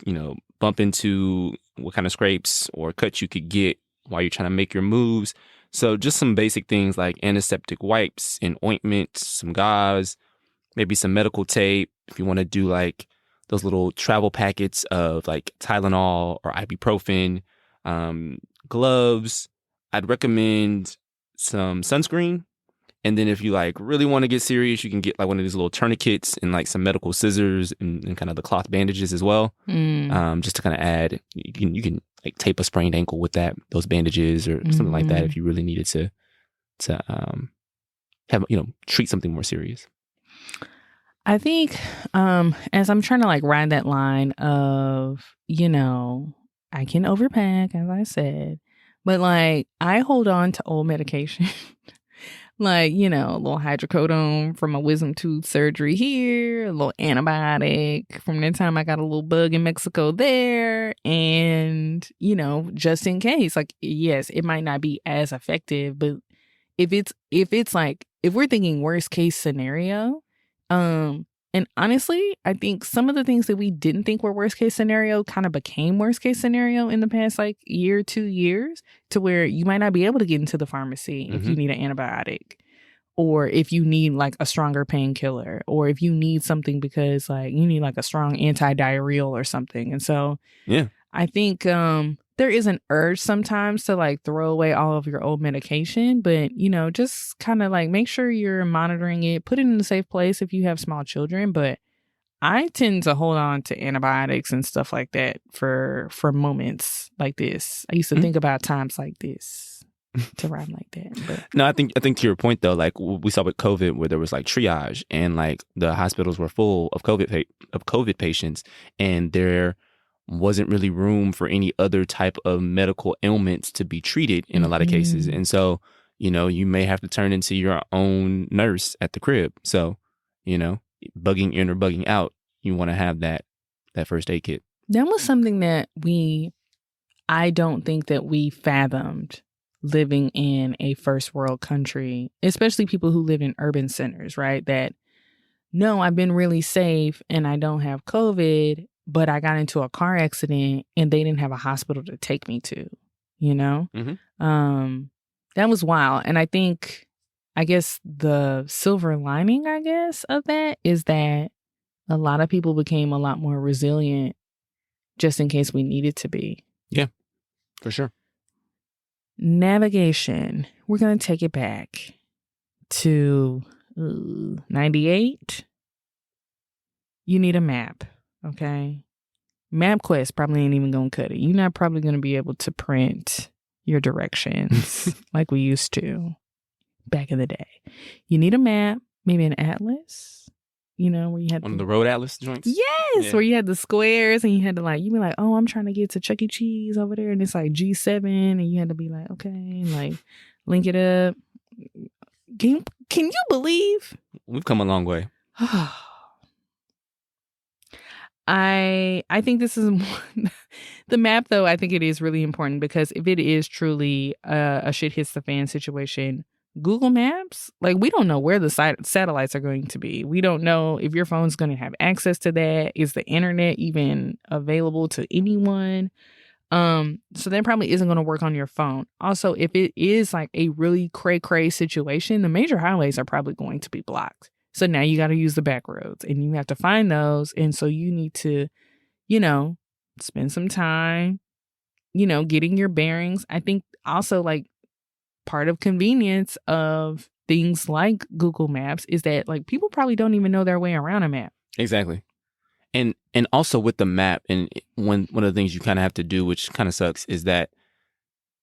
bump into, what kind of scrapes or cuts you could get while you're trying to make your moves. So just some basic things like antiseptic wipes and ointments, some gauze, maybe some medical tape. If you want to do like those little travel packets of like Tylenol or ibuprofen, gloves, I'd recommend some sunscreen. And then if you like really want to get serious, you can get like one of these little tourniquets and like some medical scissors and kind of the cloth bandages as well. Just to kind of add, you can like tape a sprained ankle with those bandages or something like that if you really needed to have, treat something more serious. I think as I'm trying to like ride that line of, I can overpack, as I said, but like I hold on to old medication. Like, a little hydrocodone from a wisdom tooth surgery here, a little antibiotic from the time I got a little bug in Mexico there. And, just in case, like, yes, it might not be as effective, but if we're thinking worst case scenario, and honestly, I think some of the things that we didn't think were worst case scenario kind of became worst case scenario in the past like year, 2 years, to where you might not be able to get into the pharmacy if you need an antibiotic, or if you need like a stronger painkiller, or if you need something because like you need like a strong anti-diarrheal or something. And so yeah, I think there is an urge sometimes to like throw away all of your old medication, but just kind of like make sure you're monitoring it, put it in a safe place if you have small children. But I tend to hold on to antibiotics and stuff like that for moments like this. I used to think about times like this. to rhyme like that. But No, I think to your point though, like we saw with COVID, where there was like triage, and like the hospitals were full of COVID patients, and there wasn't really room for any other type of medical ailments to be treated in a lot of cases, and so you may have to turn into your own nurse at the crib. So bugging in or bugging out, you want to have that first aid kit. that was something that I don't think that we fathomed living in a first world country, especially people who live in urban centers, right? That, no, I've been really safe and I don't have COVID, but I got into a car accident and they didn't have a hospital to take me to, that was wild. And I guess the silver lining, of that is that a lot of people became a lot more resilient just in case we needed to be. Yeah, for sure. Navigation. We're going to take it back to 98. You need a map, okay? MapQuest probably ain't even going to cut it. You're not probably going to be able to print your directions like we used to back in the day. You need a map, maybe an atlas. Where you had one of the road atlas joints. Yes, where you had the squares and you had to you'd be like, oh, I'm trying to get to Chuck E. Cheese over there, and it's like G7, and you had to be like, okay, and like link it up. Can you believe we've come a long way? I think this is the map, though. I think it is really important because if it is truly a shit hits the fan situation, Google Maps, we don't know where the satellites are going to be. We don't know if your phone's going to have access to that. Is the internet even available to anyone? So that probably isn't going to work on your phone. Also, if it is a really cray-cray situation, the major highways are probably going to be blocked. So now you got to use the back roads and you have to find those. And so you need to, spend some time, getting your bearings. I think also part of convenience of things like Google Maps is that people probably don't even know their way around a map. Exactly. And also with the map, and one of the things you kind of have to do, which kind of sucks, is that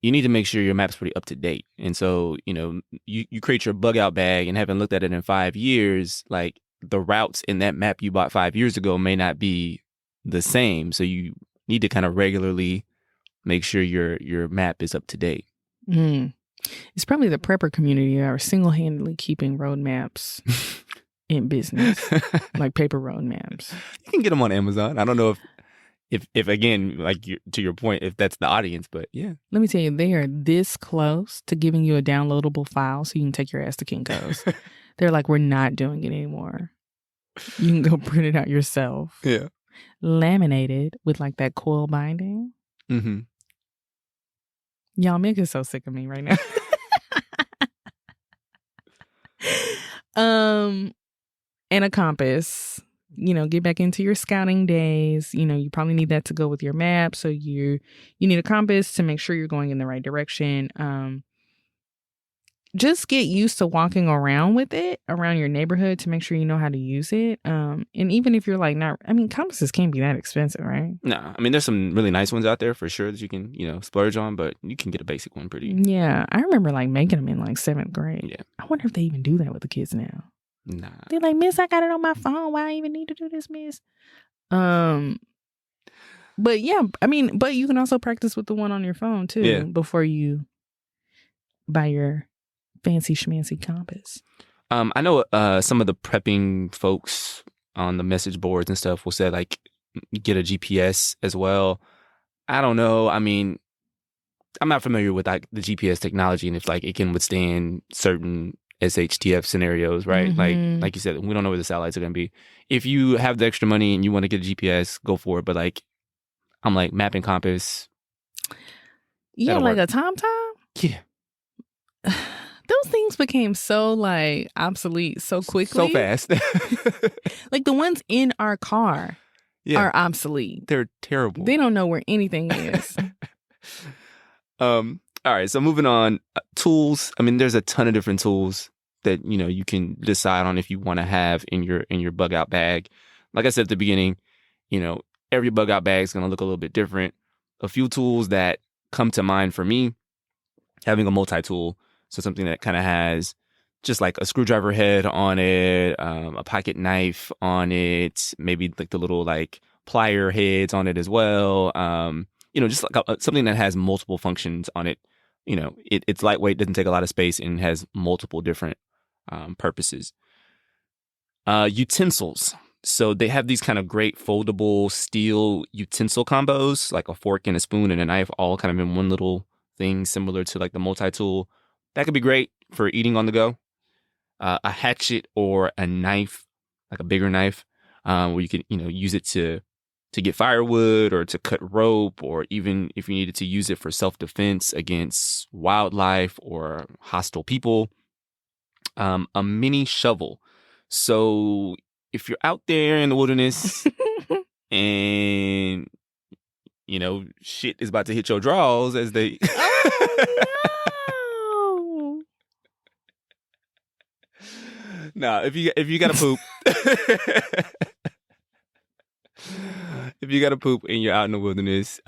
you need to make sure your map's pretty up to date. And so, you create your bug out bag, and having looked at it in 5 years, the routes in that map you bought 5 years ago may not be the same. So you need to kind of regularly make sure your map is up to date. It's probably the prepper community that are single-handedly keeping road maps in business, like paper road maps. You can get them on Amazon. I don't know if again, to your point, if that's the audience, but yeah. Let me tell you, they are this close to giving you a downloadable file so you can take your ass to Kinko's. They're like, we're not doing it anymore. You can go print it out yourself. Yeah. Laminated with that coil binding. Mm-hmm. Y'all Mik is so sick of me right now. And a compass. Get back into your scouting days. You probably need that to go with your map. So you need a compass to make sure you're going in the right direction. Just get used to walking around with it around your neighborhood to make sure you know how to use it. And even if you're compasses can't be that expensive, right? No, there's some really nice ones out there for sure that you can, splurge on, but you can get a basic one pretty. Yeah. I remember making them in 7th grade. Yeah. I wonder if they even do that with the kids now. Nah. They're like, Miss, I got it on my phone. Why I even need to do this, Miss? But yeah, but you can also practice with the one on your phone too before you buy your fancy schmancy compass. I know some of the prepping folks on the message boards and stuff will say get a GPS as well. I don't know. I'm not familiar with the GPS technology and if it can withstand certain SHTF scenarios, right? Mm-hmm. Like you said, we don't know where the satellites are going to be. If you have the extra money and you want to get a GPS, go for it. But I'm map and compass. Yeah, a TomTom? Yeah. Those things became so obsolete so quickly. So fast. The ones in our car are obsolete. They're terrible. They don't know where anything is. All right, so moving on. Tools. There's a ton of different tools that you can decide on if you want to have in your bug out bag. Like I said at the beginning, every bug out bag is going to look a little bit different. A few tools that come to mind for me having a multi-tool, so something that kind of has just like a screwdriver head on it, a pocket knife on it, maybe like the little like plier heads on it as well. Just like something that has multiple functions on it. It's lightweight, doesn't take a lot of space, and has multiple different purposes. Utensils. So they have these kind of great foldable steel utensil combos, like a fork and a spoon and a knife, all kind of in one little thing, similar to like the multi-tool. That could be great for eating on the go. A hatchet or a knife, like a bigger knife, where you can, use it to get firewood or to cut rope, or even if you needed to use it for self-defense against wildlife or hostile people. A mini shovel. So if you're out there in the wilderness and, shit is about to hit your drawers as they... Oh, no. If you gotta poop... if you gotta poop and you're out in the wilderness,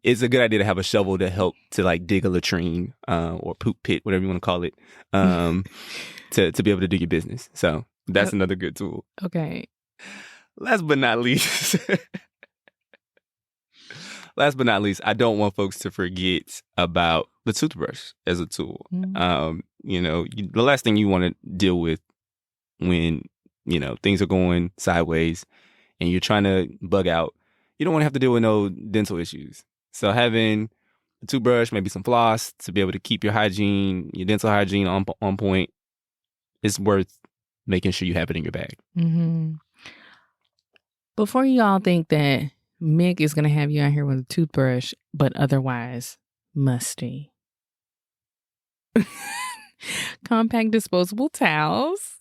it's a good idea to have a shovel to help to like dig a latrine or poop pit, whatever you want to call it, to be able to do your business. So that's another good tool. Okay. Last but not least, I don't want folks to forget about the toothbrush as a tool. Mm-hmm. The last thing you want to deal with when, things are going sideways and you're trying to bug out, you don't want to have to deal with no dental issues. So having a toothbrush, maybe some floss to be able to keep your dental hygiene on point, is worth making sure you have it in your bag. Mm-hmm. Before you all think that Mik is going to have you out here with a toothbrush, but otherwise musty. Compact disposable towels.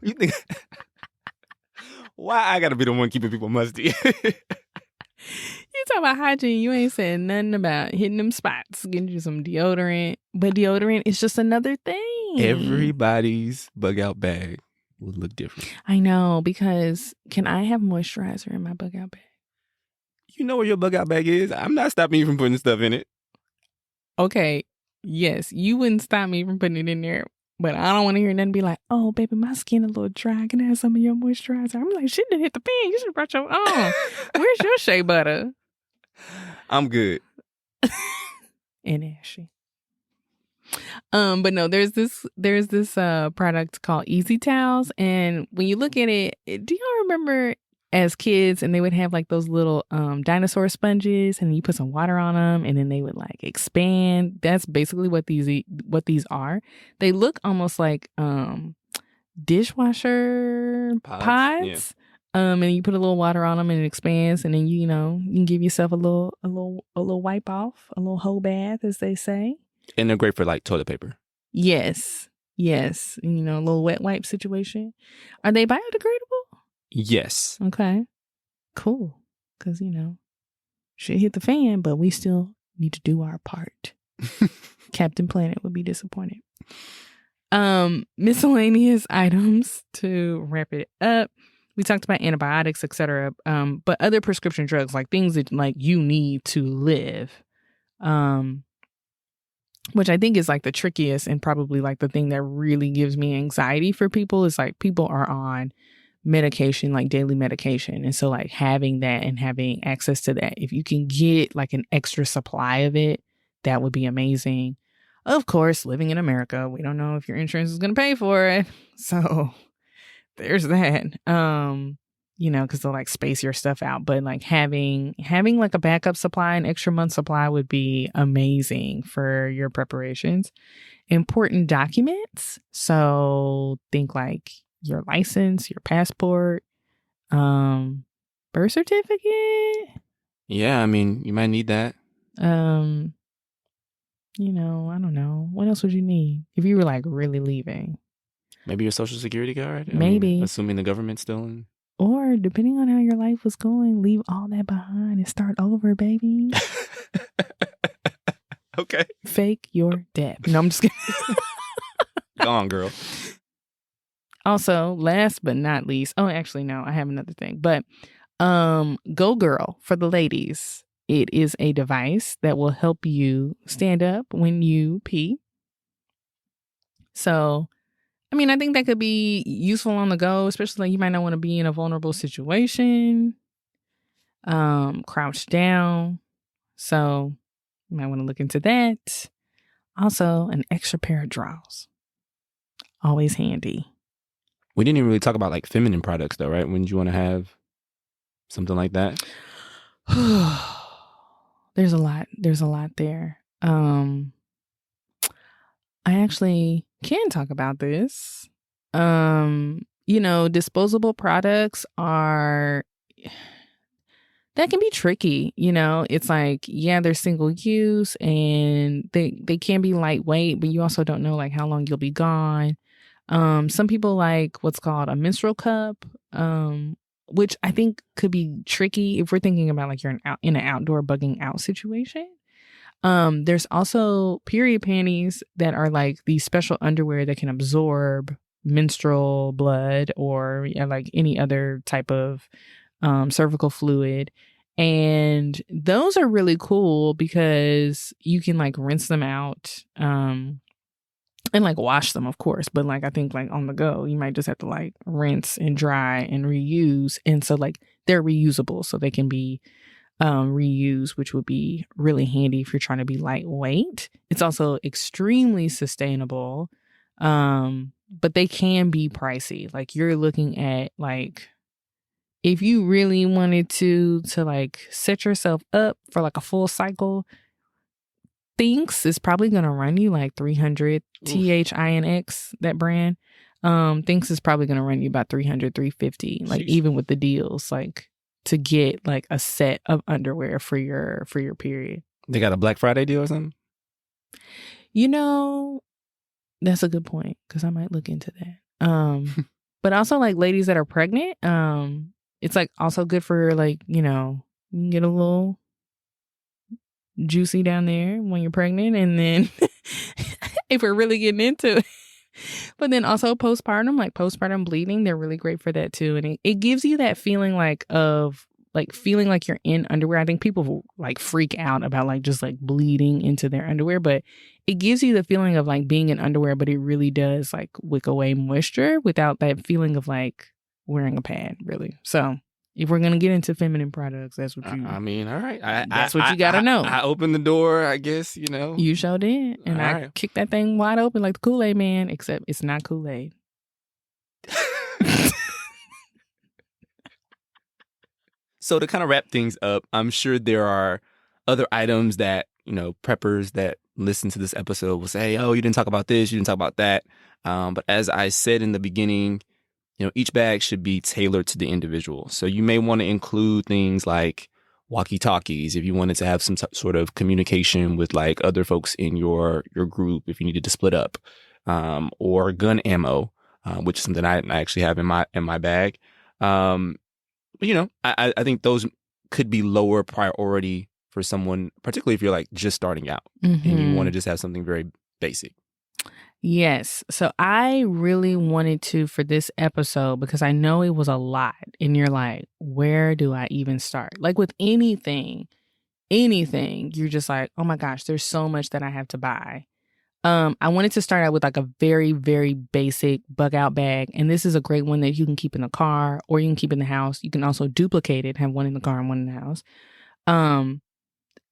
You think... Why I gotta be the one keeping people musty? You talk about hygiene, you ain't saying nothing about hitting them spots, getting you some deodorant. But deodorant is just another thing. Everybody's bug out bag would look different. I know, because can I have moisturizer in my bug out bag? You know where your bug out bag is? I'm not stopping you from putting stuff in it. Okay, yes, you wouldn't stop me from putting it in there. But I don't want to hear nothing be like, oh, baby, my skin a little dry. Can I have some of your moisturizer? I'm like, shit didn't hit the pan. You should have brought your own. Where's your shea butter? I'm good. And ashy. But no, there's this product called Easy Towels. And when you look at it, do y'all remember as kids, and they would have like those little dinosaur sponges, and you put some water on them, and then they would like expand. That's basically what these are. They look almost like dishwasher pods. Yeah. And you put a little water on them, and it expands, and then you can give yourself a little wipe off, a little whole bath, as they say. And they're great for like toilet paper. Yes. A little wet wipe situation. Are they biodegradable? Yes. Okay. Cool. Because, shit hit the fan, but we still need to do our part. Captain Planet would be disappointed. Miscellaneous items to wrap it up. We talked about antibiotics, etc. But other prescription drugs, like things that like you need to live. Which I think is like the trickiest and probably like the thing that really gives me anxiety for people is like people are on medication, like daily medication. And so like having that and having access to that, if you can get like an extra supply of it, that would be amazing. Of course, living in America, we don't know if your insurance is going to pay for it. So there's that. Because they'll like space your stuff out. But like having like a backup supply, an extra month supply would be amazing for your preparations. Important documents. So think like your license, your passport, birth certificate. Yeah, I mean, you might need that. I don't know. What else would you need if you were like really leaving? Maybe your social security card? Maybe. Assuming the government's still in. Or depending on how your life was going, leave all that behind and start over, baby. Okay. Fake your death. No, I'm just kidding. Go on, girl. Also, last but not least, oh, actually, no, I have another thing. But Go Girl for the ladies. It is a device that will help you stand up when you pee. So, I mean, I think that could be useful on the go, especially like you might not want to be in a vulnerable situation, crouched down. So you might want to look into that. Also, an extra pair of drawers. Always handy. We didn't even really talk about like feminine products though, right? Wouldn't you want to have something like that? There's a lot there. I actually can talk about this. Disposable products that can be tricky. It's like, yeah, they're single use and they can be lightweight, but you also don't know like how long you'll be gone. Some people like what's called a menstrual cup, which I think could be tricky if we're thinking about like you're in an outdoor bugging out situation. There's also period panties that are like these special underwear that can absorb menstrual blood or like any other type of cervical fluid. And those are really cool because you can like rinse them out and like wash them, of course. But like I think like on the go, you might just have to like rinse and dry and reuse. And so like they're reusable, so they can be reused, which would be really handy if you're trying to be lightweight. It's also extremely sustainable, but they can be pricey. Like you're looking at like, if you really wanted to like set yourself up for like a full cycle, Thinx is probably going to run you like $300. Thinx, that brand. Thinx is probably going to run you about $300, $350, like even with the deals, like to get like a set of underwear for your period. They got a Black Friday deal or something? That's a good point because I might look into that. But also like ladies that are pregnant, it's like also good for like, you can get a little juicy down there when you're pregnant, and then if we're really getting into it. But then also postpartum bleeding, they're really great for that too. And it gives you that feeling like of like feeling like you're in underwear. I think people like freak out about like just like bleeding into their underwear, but it gives you the feeling of like being in underwear, but it really does like wick away moisture without that feeling of like wearing a pad, really. So if we're gonna get into feminine products, that's what you. I mean, all right. That's what you gotta know. I opened the door, I guess. You sure did, and all I kicked that thing wide open like the Kool-Aid man. Except it's not Kool-Aid. So to kind of wrap things up, I'm sure there are other items that preppers that listen to this episode will say, "Oh, you didn't talk about this, you didn't talk about that." But as I said in the beginning, each bag should be tailored to the individual. So you may want to include things like walkie-talkies if you wanted to have some sort of communication with like other folks in your group if you needed to split up, or gun ammo, which is something I actually have in my bag. I think those could be lower priority for someone, particularly if you're like just starting out and you want to just have something very basic. Yes. So I really wanted to for this episode because I know it was a lot and you're like, where do I even start? Like with anything, you're just like, oh my gosh, there's so much that I have to buy. I wanted to start out with like a very, very basic bug out bag. And this is a great one that you can keep in the car or you can keep in the house. You can also duplicate it, have one in the car and one in the house.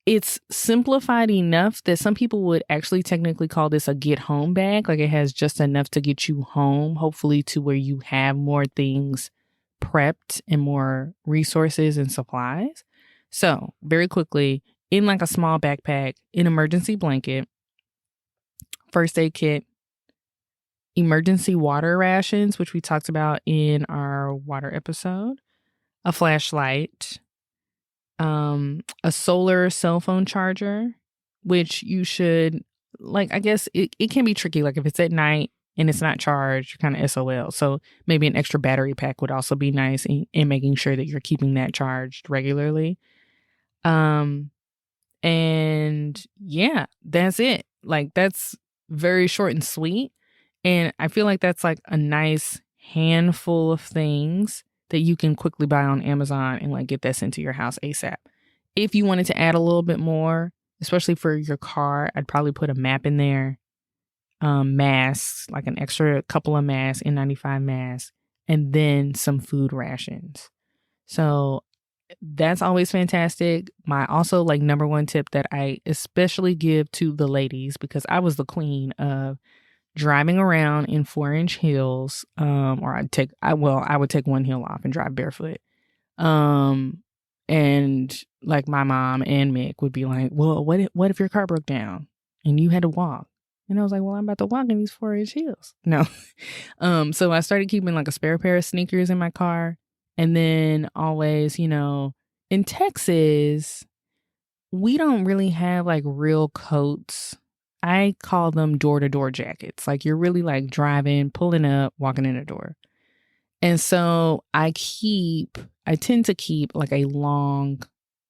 It's simplified enough that some people would actually technically call this a get home bag. Like it has just enough to get you home, hopefully to where you have more things prepped and more resources and supplies. So very quickly, in like a small backpack, an emergency blanket, first aid kit, emergency water rations, which we talked about in our water episode, a flashlight, a solar cell phone charger, which you should, like, I guess it can be tricky. Like if it's at night and it's not charged, you're kind of SOL. So maybe an extra battery pack would also be nice in making sure that you're keeping that charged regularly. And yeah, that's it. Like that's very short and sweet. And I feel like that's like a nice handful of things that you can quickly buy on Amazon and like get that sent to your house ASAP. if you wanted to add a little bit more, especially for your car, I'd probably put a map in there. Masks, like an extra couple of masks, N95 masks, and then some food rations. So that's always fantastic. My also like number one tip that I especially give to the ladies, because I was the queen of driving around in 4-inch heels. Or I would take one heel off and drive barefoot. And like my mom and Mick would be like, well, what if your car broke down and you had to walk? And I was like, well, I'm about to walk in these 4-inch heels. No. So I started keeping like a spare pair of sneakers in my car. And then always, in Texas, we don't really have like real coats. I call them door-to-door jackets. Like you're really like driving, pulling up, walking in the door. And so I tend to keep like a long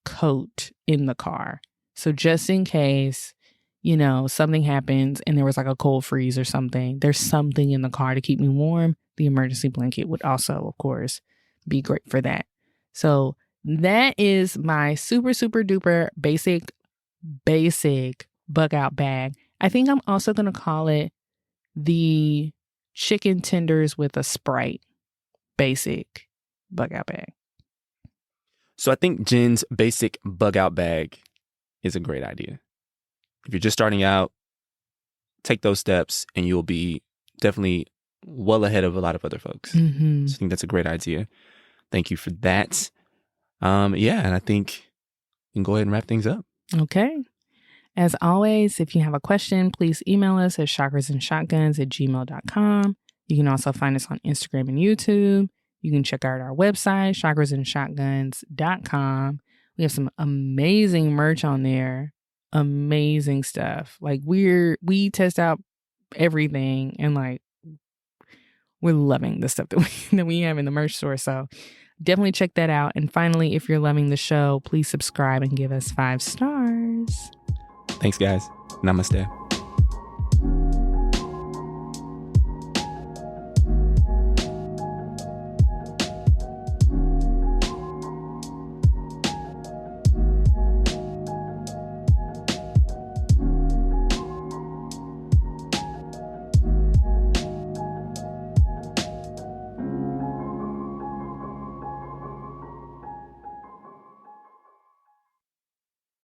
coat in the car. So just in case, something happens and there was like a cold freeze or something, there's something in the car to keep me warm. The emergency blanket would also, of course, be great for that. So that is my super, super duper basic bug out bag. I think I'm also going to call it the chicken tenders with a Sprite basic bug out bag. So I think Jenn's basic bug out bag is a great idea. If you're just starting out, take those steps and you'll be definitely well ahead of a lot of other folks. Mm-hmm. So I think that's a great idea. Thank you for that. And I think we can go ahead and wrap things up. Okay. As always, if you have a question, please email us at chakrasandshotguns@gmail.com. You can also find us on Instagram and YouTube. You can check out our website, chakrasandshotguns.com. We have some amazing merch on there. Amazing stuff. Like we test out everything and like we're loving the stuff that we have in the merch store. So definitely check that out. And finally, if you're loving the show, please subscribe and give us 5 stars. Thanks, guys. Namaste.